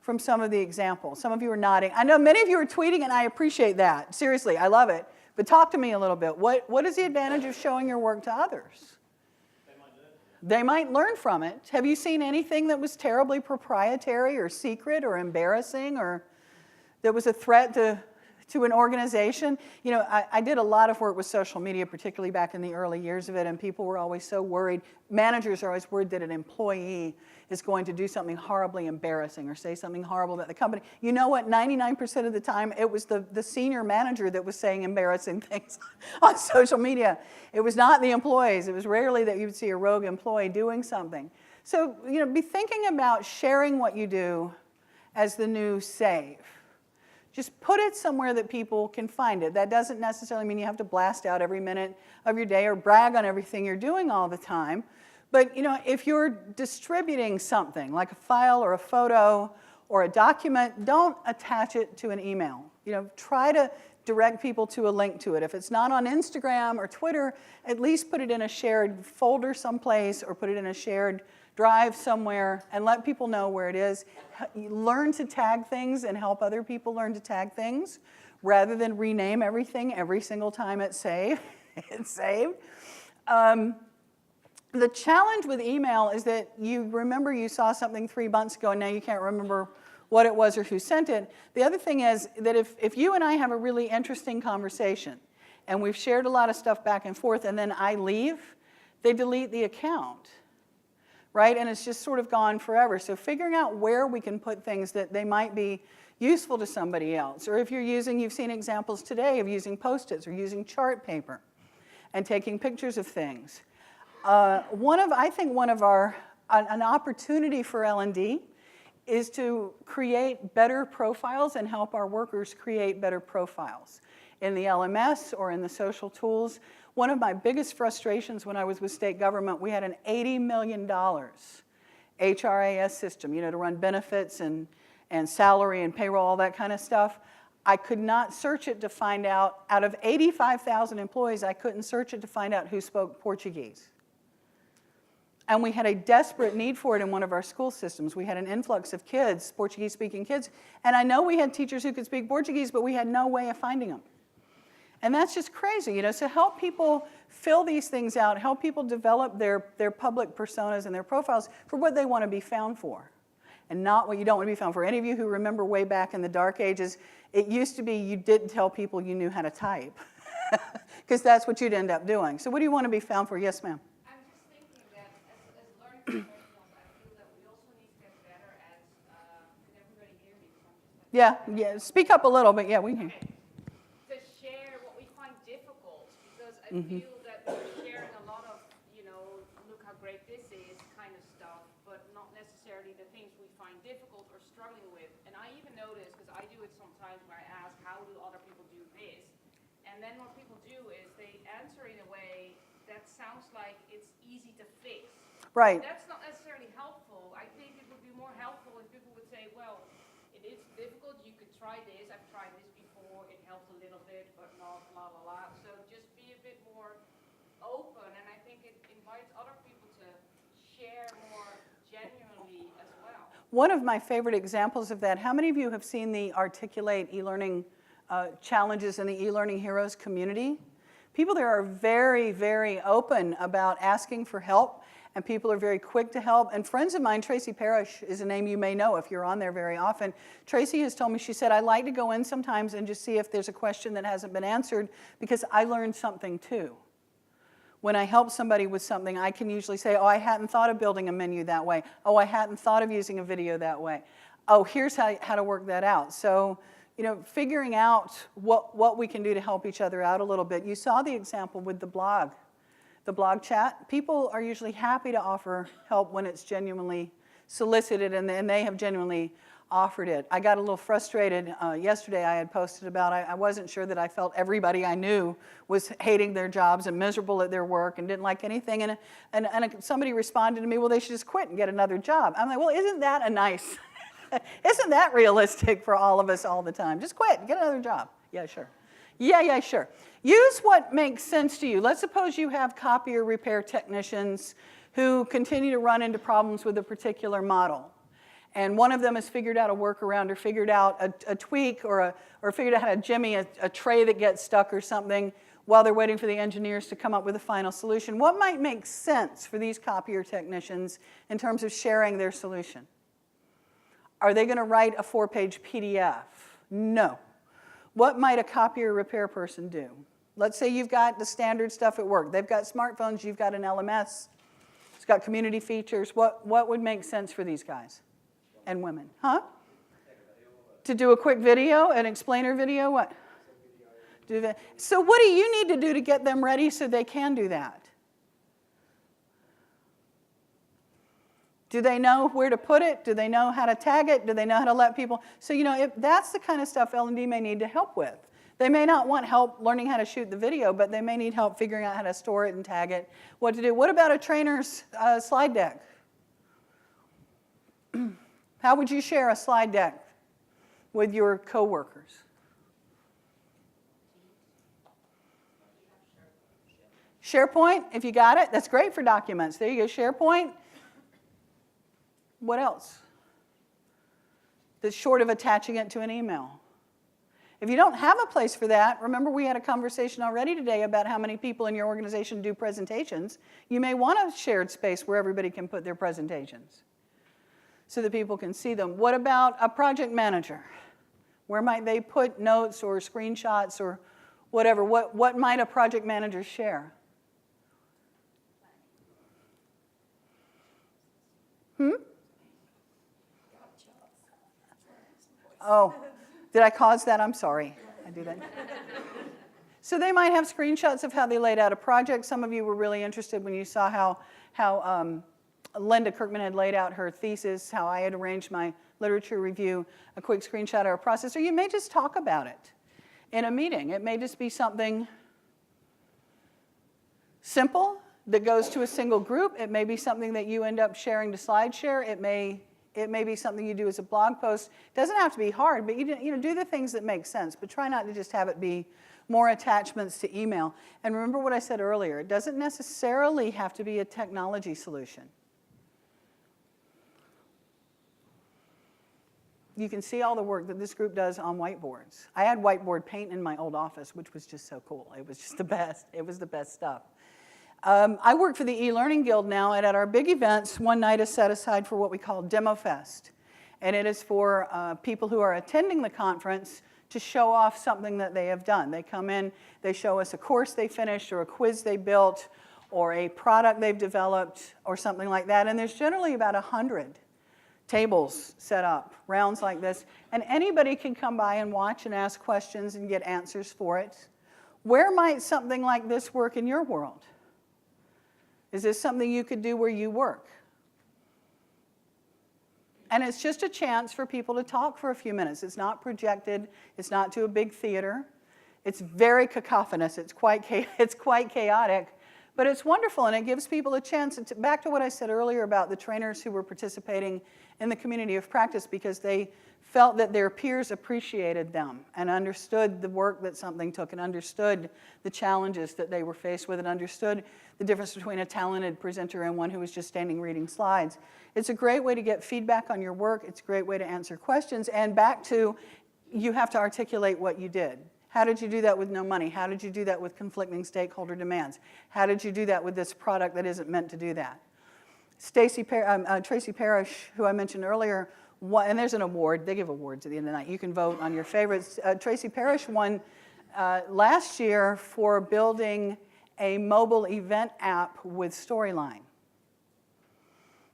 From some of the examples. Some of you are nodding. I know many of you are tweeting, and I appreciate that. Seriously, I love it. But talk to me a little bit. What is the advantage of showing your work to others? They might learn from it. Have you seen anything that was terribly proprietary or secret or embarrassing or that was a threat to an organization? You know, I did a lot of work with social media, particularly back in the early years of it, and people were always so worried. Managers are always worried that an employee is going to do something horribly embarrassing or say something horrible about the company. You know what? 99% of the time, it was the senior manager that was saying embarrassing things on social media. It was not the employees. It was rarely that you would see a rogue employee doing something. So, you know, be thinking about sharing what you do as the new save. Just put it somewhere that people can find it. That doesn't necessarily mean you have to blast out every minute of your day or brag on everything you're doing all the time. But you know, if you're distributing something like a file or a photo or a document, don't attach it to an email. You know, try to direct people to a link to it. If it's not on Instagram or Twitter, at least put it in a shared folder someplace or put it in a shared drive somewhere and let people know where it is. Learn to tag things and help other people learn to tag things rather than rename everything every single time it's saved. The challenge with email is that you remember you saw something 3 months ago and now you can't remember what it was or who sent it. The other thing is that if you and I have a really interesting conversation and we've shared a lot of stuff back and forth and then I leave, they delete the account, right? And it's just sort of gone forever. So figuring out where we can put things that they might be useful to somebody else. Or if you've seen examples today of using Post-its or using chart paper and taking pictures of things. I think an opportunity for L&D is to create better profiles and help our workers create better profiles. In the LMS or in the social tools, one of my biggest frustrations when I was with state government, we had an $80 million HRAS system, you know, to run benefits and salary and payroll, all that kind of stuff. I could not search it to find out of 85,000 employees, I couldn't search it to find out who spoke Portuguese. And we had a desperate need for it in one of our school systems. We had an influx of kids, Portuguese-speaking kids, and I know we had teachers who could speak Portuguese, but we had no way of finding them. And that's just crazy, you know, so help people fill these things out, help people develop their public personas and their profiles for what they want to be found for, and not what you don't want to be found for. Any of you who remember way back in the dark ages, it used to be you didn't tell people you knew how to type, because that's what you'd end up doing. So what do you want to be found for? Yes, ma'am. As learning professionals, I feel that we also need to get better at, can everybody hear me? Yeah, speak up a little bit. Yeah, we can. To share what we find difficult, because I feel that we're sharing a lot of, you know, look how great this is kind of stuff, but not necessarily necessarily the things we find difficult or struggling with. And I even notice, because I do it sometimes, where I ask, how do other people do this? And then what people do is they answer in a way that sounds like it's easy to fix. Right. That's not necessarily helpful. I think it would be more helpful if people would say, well, it is difficult, you could try this, I've tried this before, it helps a little bit, but not la la la. So just be a bit more open, and I think it invites other people to share more genuinely as well. One of my favorite examples of that, how many of you have seen the Articulate eLearning challenges in the eLearning Heroes community? People there are very, very open about asking for help, and people are very quick to help. And friends of mine, Tracy Parrish is a name you may know if you're on there very often. Tracy has told me, she said, I like to go in sometimes and just see if there's a question that hasn't been answered, because I learned something too. When I help somebody with something, I can usually say, oh, I hadn't thought of building a menu that way. Oh, I hadn't thought of using a video that way. Oh, here's how to work that out. So, you know, figuring out what we can do to help each other out a little bit. You saw the example with the blog chat. People are usually happy to offer help when it's genuinely solicited, and they have genuinely offered it. I got a little frustrated yesterday. I had posted about I wasn't sure that I felt everybody I knew was hating their jobs and miserable at their work and didn't like anything. And somebody responded to me, well, they should just quit and get another job. I'm like, well, isn't that a nice, isn't that realistic for all of us all the time? Just quit and get another job. Yeah, sure. Yeah, sure. Use what makes sense to you. Let's suppose you have copier repair technicians who continue to run into problems with a particular model. And one of them has figured out a workaround or figured out a tweak or figured out how to jimmy a tray that gets stuck or something while they're waiting for the engineers to come up with a final solution. What might make sense for these copier technicians in terms of sharing their solution? Are they going to write a 4-page PDF? No. What might a copier repair person do? Let's say you've got the standard stuff at work. They've got smartphones, you've got an LMS. It's got community features. What would make sense for these guys and women? Huh? To do a quick video, an explainer video, what? Do that. So what do you need to do to get them ready so they can do that? Do they know where to put it? Do they know how to tag it? Do they know how to let people? So, you know, that's the kind of stuff L&D may need to help with. They may not want help learning how to shoot the video, but they may need help figuring out how to store it and tag it, what to do. What about a trainer's slide deck? How would you share a slide deck with your coworkers? SharePoint, if you got it, that's great for documents. There you go, SharePoint. What else? That's short of attaching it to an email. If you don't have a place for that, remember we had a conversation already today about how many people in your organization do presentations. You may want a shared space where everybody can put their presentations so that people can see them. What about a project manager? Where might they put notes or screenshots or whatever? What might a project manager share? Oh, did I cause that? I'm sorry. I do that. So they might have screenshots of how they laid out a project. Some of you were really interested when you saw how Linda Kirkman had laid out her thesis, how I had arranged my literature review, a quick screenshot of our process. Or you may just talk about it in a meeting. It may just be something simple that goes to a single group. It may be something that you end up sharing to SlideShare. It may be something you do as a blog post. It doesn't have to be hard, but you know, do the things that make sense, but try not to just have it be more attachments to email. And remember what I said earlier, it doesn't necessarily have to be a technology solution. You can see all the work that this group does on whiteboards. I had whiteboard paint in my old office, which was just so cool. It was just the best. It was the best stuff. I work for the eLearning Guild now, and at our big events, one night is set aside for what we call Demo Fest. And it is for people who are attending the conference to show off something that they have done. They come in, they show us a course they finished, or a quiz they built, or a product they've developed, or something like that. And there's generally about 100 tables set up, rounds like this. And anybody can come by and watch and ask questions and get answers for it. Where might something like this work in your world? Is this something you could do where you work? And it's just a chance for people to talk for a few minutes. It's not projected. It's not to a big theater. It's very cacophonous. It's quite chaotic. But it's wonderful, and it gives people a chance. Back to what I said earlier about the trainers who were participating in the community of practice because they felt that their peers appreciated them and understood the work that something took and understood the challenges that they were faced with and understood the difference between a talented presenter and one who was just standing reading slides. It's a great way to get feedback on your work. It's a great way to answer questions. And back to, you have to articulate what you did. How did you do that with no money? How did you do that with conflicting stakeholder demands? How did you do that with this product that isn't meant to do that? Tracy Parrish, who I mentioned earlier, and there's an award. They give awards at the end of the night. You can vote on your favorites. Tracy Parrish won last year for building a mobile event app with Storyline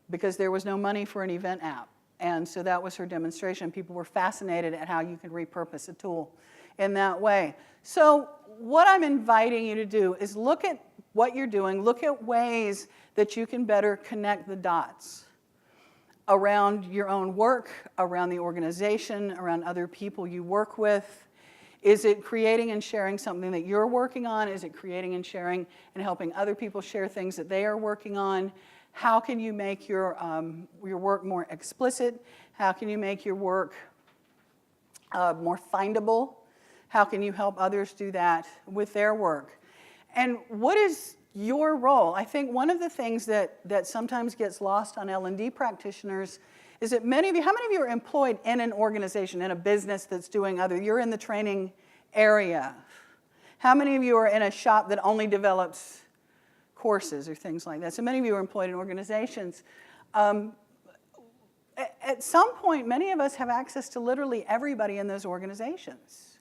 because there was no money for an event app. And so that was her demonstration. People were fascinated at how you could repurpose a tool in that way. So what I'm inviting you to do is look at what you're doing, look at ways that you can better connect the dots around your own work, around the organization, around other people you work with. Is it creating and sharing something that you're working on? Is it creating and sharing and helping other people share things that they are working on? How can you make your work more explicit? How can you make your work more findable? How can you help others do that with their work? And what is your role? I think one of the things that sometimes gets lost on L&D practitioners is that how many of you are employed in an organization, in a business that's doing you're in the training area? How many of you are in a shop that only develops courses or things like that? So many of you are employed in organizations. At some point, many of us have access to literally everybody in those organizations.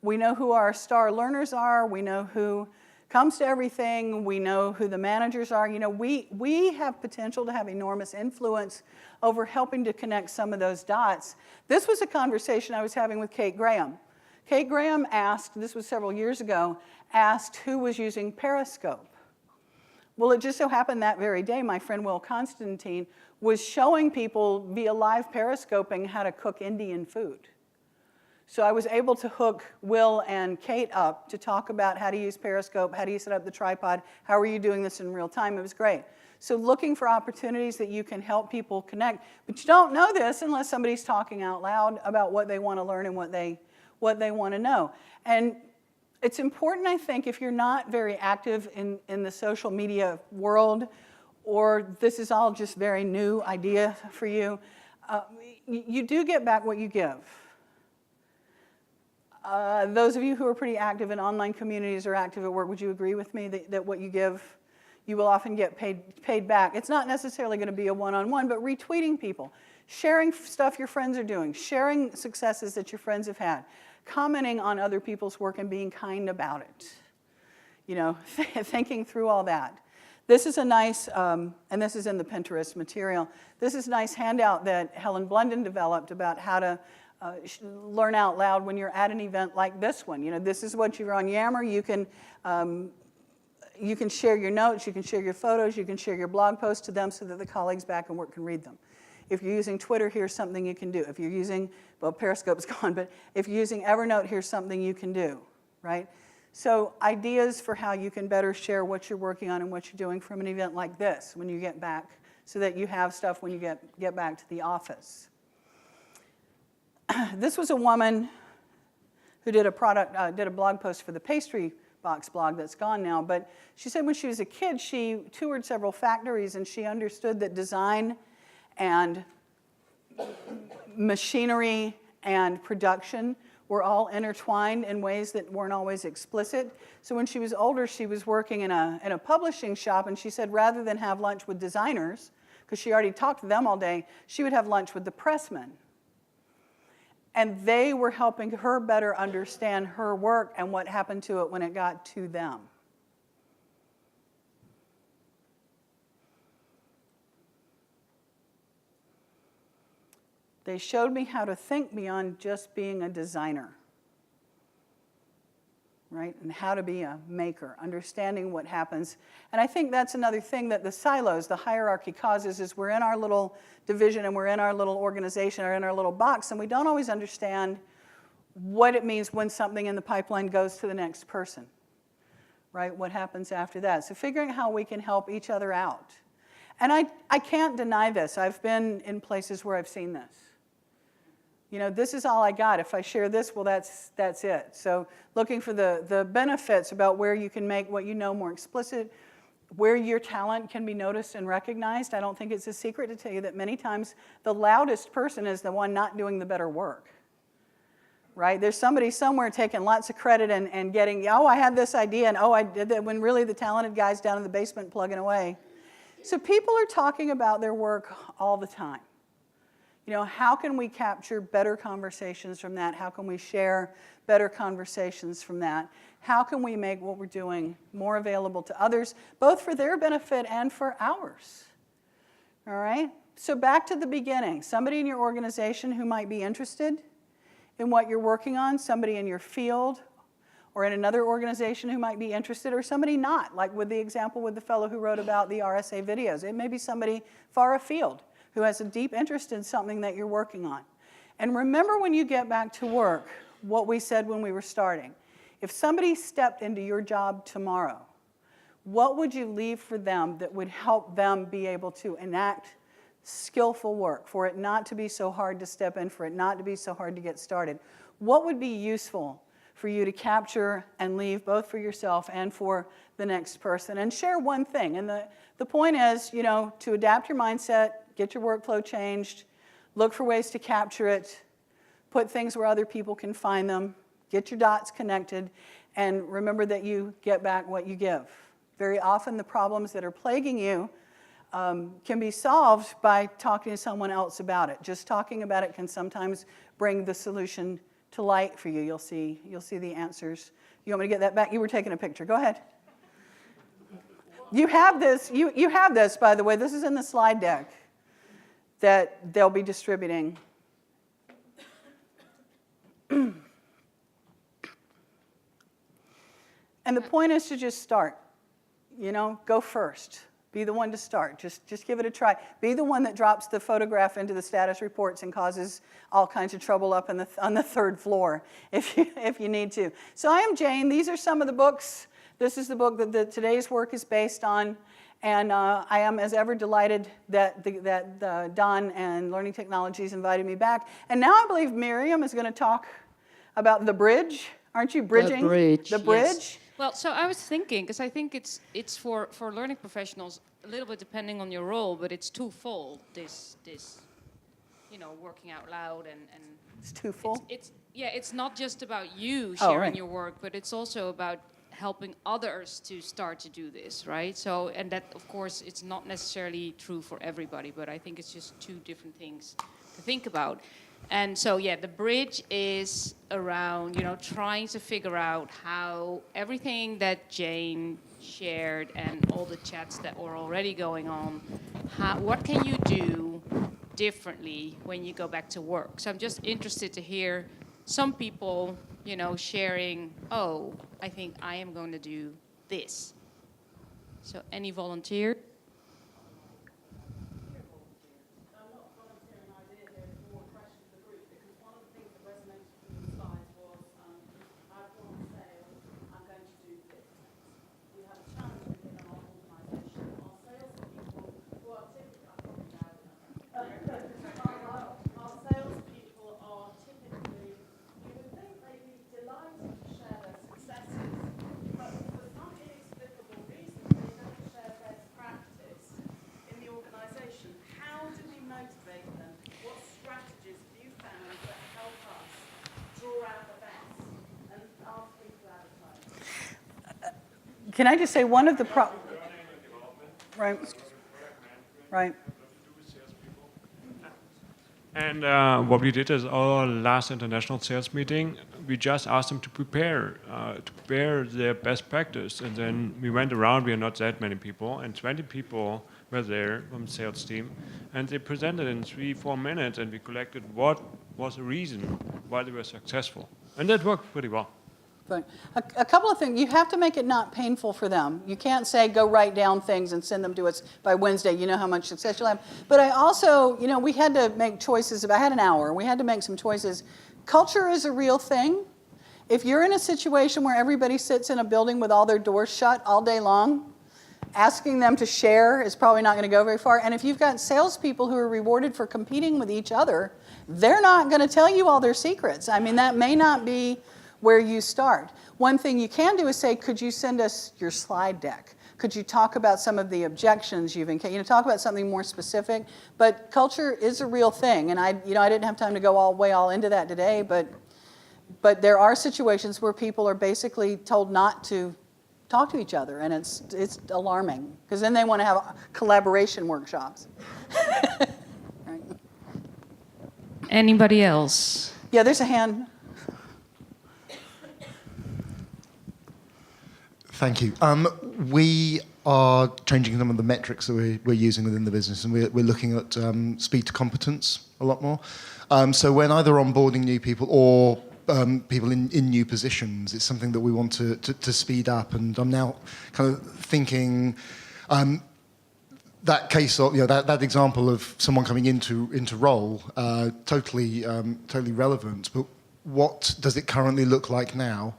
We know who our star learners are. We know who comes to everything. We know who the managers are. You know, we have potential to have enormous influence over helping to connect some of those dots. This was a conversation I was having with Kate Graham. Kate Graham asked, this was several years ago, asked who was using Periscope. Well, it just so happened that very day, my friend Will Constantine was showing people via live periscoping how to cook Indian food. So I was able to hook Will and Kate up to talk about how to use Periscope, how do you set up the tripod, how are you doing this in real time. It was great. So looking for opportunities that you can help people connect. But you don't know this unless somebody's talking out loud about what they want to learn and what they want to know. And it's important, I think, if you're not very active in the social media world, or this is all just very new idea for you, you do get back what you give. Those of you who are pretty active in online communities or active at work, would you agree with me that what you give, you will often get paid back? It's not necessarily going to be a one-on-one, but retweeting people, sharing stuff your friends are doing, sharing successes that your friends have had, commenting on other people's work and being kind about it. You know, thinking through all that. This is a nice, and this is in the Pinterest material, this is a nice handout that Helen Blunden developed about how to learn out loud when you're at an event like this one. You know, this is what you're on Yammer. You can share your notes, you can share your photos, you can share your blog posts to them so that the colleagues back in work can read them. If you're using Twitter, here's something you can do. If you're using, well, Periscope's gone, but if you're using Evernote, here's something you can do, right? So ideas for how you can better share what you're working on and what you're doing from an event like this when you get back, so that you have stuff when you get back to the office. This was a woman who did a blog post for the Pastry Box blog that's gone now, but she said when she was a kid, she toured several factories and she understood that design and machinery and production were all intertwined in ways that weren't always explicit. So when she was older, she was working in a publishing shop, and she said rather than have lunch with designers, because she already talked to them all day, she would have lunch with the pressmen. And they were helping her better understand her work and what happened to it when it got to them. They showed me how to think beyond just being a designer. right? And how to be a maker, understanding what happens. And I think that's another thing that the silos, the hierarchy causes, is we're in our little division and we're in our little organization or in our little box, and we don't always understand what it means when something in the pipeline goes to the next person, right? What happens after that? So figuring out how we can help each other out. And I can't deny this. I've been in places where I've seen this. You know, this is all I got. If I share this, well, that's it. So looking for the benefits about where you can make what you know more explicit, where your talent can be noticed and recognized. I don't think it's a secret to tell you that many times the loudest person is the one not doing the better work. Right? There's somebody somewhere taking lots of credit and getting, oh, I had this idea, and oh, I did that, when really the talented guy's down in the basement plugging away. So people are talking about their work all the time. You know, how can we capture better conversations from that? How can we share better conversations from that? How can we make what we're doing more available to others, both for their benefit and for ours? All right? So back to the beginning. Somebody in your organization who might be interested in what you're working on, somebody in your field or in another organization who might be interested, or somebody not, like with the example with the fellow who wrote about the RSA videos. It may be somebody far afield who has a deep interest in something that you're working on. And remember when you get back to work, what we said when we were starting. If somebody stepped into your job tomorrow, what would you leave for them that would help them be able to enact skillful work, for it not to be so hard to step in, for it not to be so hard to get started? What would be useful for you to capture and leave both for yourself and for the next person? And share one thing. And the point is, you know, to adapt your mindset, get your workflow changed, look for ways to capture it, put things where other people can find them, get your dots connected, and remember that you get back what you give. Very often the problems that are plaguing you can be solved by talking to someone else about it. Just talking about it can sometimes bring the solution to light for you. You'll see the answers. You want me to get that back? You were taking a picture. Go ahead. You have this. You have this, by the way. This is in the slide deck that they'll be distributing. And the point is to just start. You know, go first. Be the one to start. Just give it a try. Be the one that drops the photograph into the status reports and causes all kinds of trouble up on the third floor if you need to. So I am Jane. These are some of the books. This is the book that today's work is based on. And I am, as ever, delighted that Don and Learning Technologies invited me back. And now I believe Miriam is going to talk about the bridge. Aren't you bridging? The bridge. The bridge? Yes. Well, so I was thinking, because I think it's for learning professionals a little bit depending on your role, but it's twofold. This you know, working out loud and It's twofold. It's not just about you sharing right. your work, but it's also about helping others to start to do this, right? So, and that, of course, it's not necessarily true for everybody, but I think it's just two different things to think about. And so, yeah, the bridge is around, you know, trying to figure out how everything that Jane shared and all the chats that were already going on, what can you do differently when you go back to work? So I'm just interested to hear some people, you know, sharing, oh, I think I am going to do this. So any volunteer? Can I just say one of the Right. And what we did is our last international sales meeting, we just asked them to prepare their best practice. And then we went around, we are not that many people, and 20 people were there from the sales team. And they presented in 3-4 minutes, and we collected what was the reason why they were successful. And that worked pretty well. But a couple of things. You have to make it not painful for them. You can't say, go write down things and send them to us by Wednesday. You know how much success you'll have. But I also, we had to make choices. I had an hour. We had to make some choices. Culture is a real thing. If you're in a situation where everybody sits in a building with all their doors shut all day long, asking them to share is probably not going to go very far. And if you've got salespeople who are rewarded for competing with each other, they're not going to tell you all their secrets. I mean, that may not be where you start. One thing you can do is say, could you send us your slide deck? Could you talk about some of the objections you've encountered? Talk about something more specific. But culture is a real thing, and I didn't have time to go all into that today. But there are situations where people are basically told not to talk to each other, and it's alarming because then they want to have collaboration workshops. Right. Anybody else? Yeah, there's a hand. Thank you. We are changing some of the metrics that we're using within the business, and we're looking at speed to competence a lot more. So when either onboarding new people or people in new positions, it's something that we want to speed up. And I'm now kind of thinking that case of that example of someone coming into role, totally relevant. But what does it currently look like now?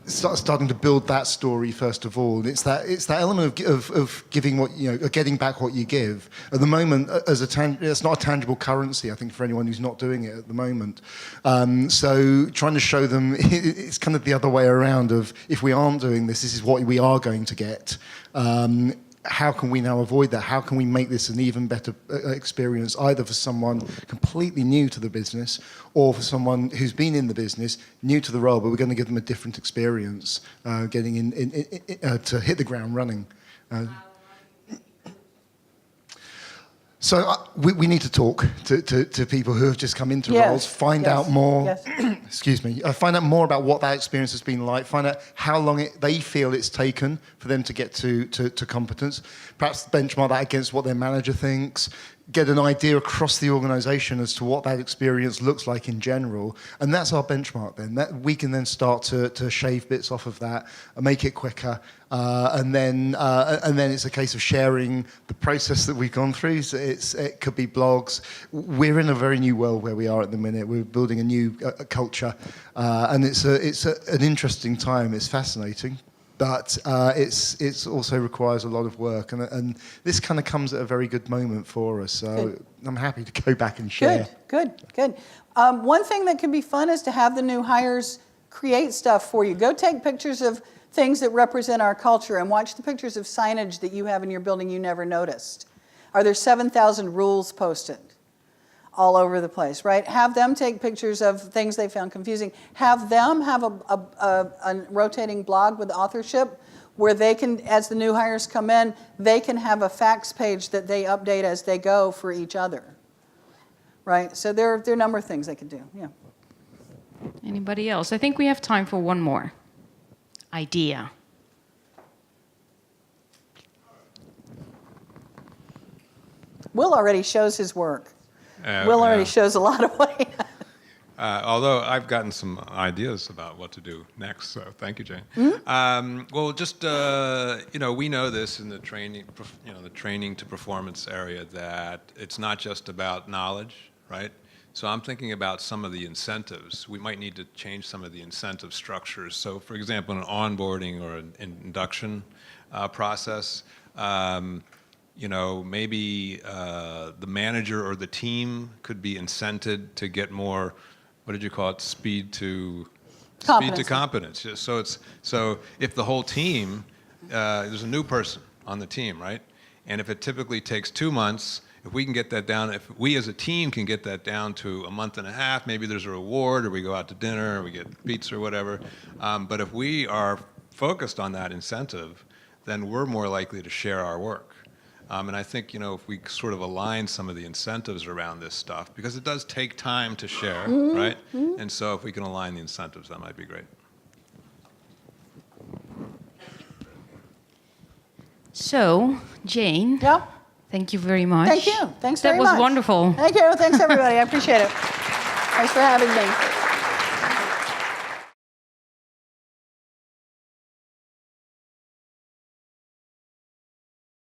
Starting to build that story first of all. It's that element of giving getting back what you give. At the moment, it's not a tangible currency, I think, for anyone who's not doing it at the moment. So trying to show them it's kind of the other way around of, if we aren't doing this is what we are going to get. How can we now avoid that? How can we make this an even better experience, either for someone completely new to the business or for someone who's been in the business, new to the role, but we're going to give them a different experience, getting in to hit the ground running. So we need to talk to people who have just come into roles, find out more. Excuse me. Find out more about what that experience has been like. Find out how long they feel it's taken for them to get to competence. Perhaps benchmark that against what their manager thinks. Get an idea across the organisation as to what that experience looks like in general, and that's our benchmark. Then that we can then start to shave bits off of that and make it quicker, and then it's a case of sharing the process that we've gone through. So it could be blogs. We're in a very new world where we are at the minute. We're building a new culture, and it's an interesting time. It's fascinating. But it's also requires a lot of work, and this kind of comes at a very good moment for us. So I'm happy to go back and share. Good. One thing that can be fun is to have the new hires create stuff for you. Go take pictures of things that represent our culture and watch the pictures of signage that you have in your building you never noticed. Are there 7,000 rules posted all over the place, right? Have them take pictures of things they found confusing. Have them have a rotating blog with authorship where they can, as the new hires come in, they can have a facts page that they update as they go for each other, right? So there are a number of things they can do, yeah. Anybody else? I think we have time for one more idea. Will already shows his work. Will already shows a lot of way. Although I've gotten some ideas about what to do next, so thank you, Jane. Mm-hmm. Well, just we know this in the training, the training to performance area, that it's not just about knowledge, right? So I'm thinking about some of the incentives. We might need to change some of the incentive structures. So, for example, an onboarding or an induction process. Maybe the manager or the team could be incented to get more, what did you call it, speed to competence. So if the whole team, there's a new person on the team, right? And if it typically takes 2 months, if we can get that down, if we as a team can get that down to a month and a half, maybe there's a reward, or we go out to dinner, or we get pizza or whatever. But if we are focused on that incentive, then we're more likely to share our work. And I think, if we sort of align some of the incentives around this stuff, because it does take time to share, right? Mm-hmm. And so if we can align the incentives, that might be great. So, Jane. Yeah. Thank you very much. Thank you. Thanks very much. That was wonderful. Thank you. Thanks, everybody. I appreciate it. Thanks for having me.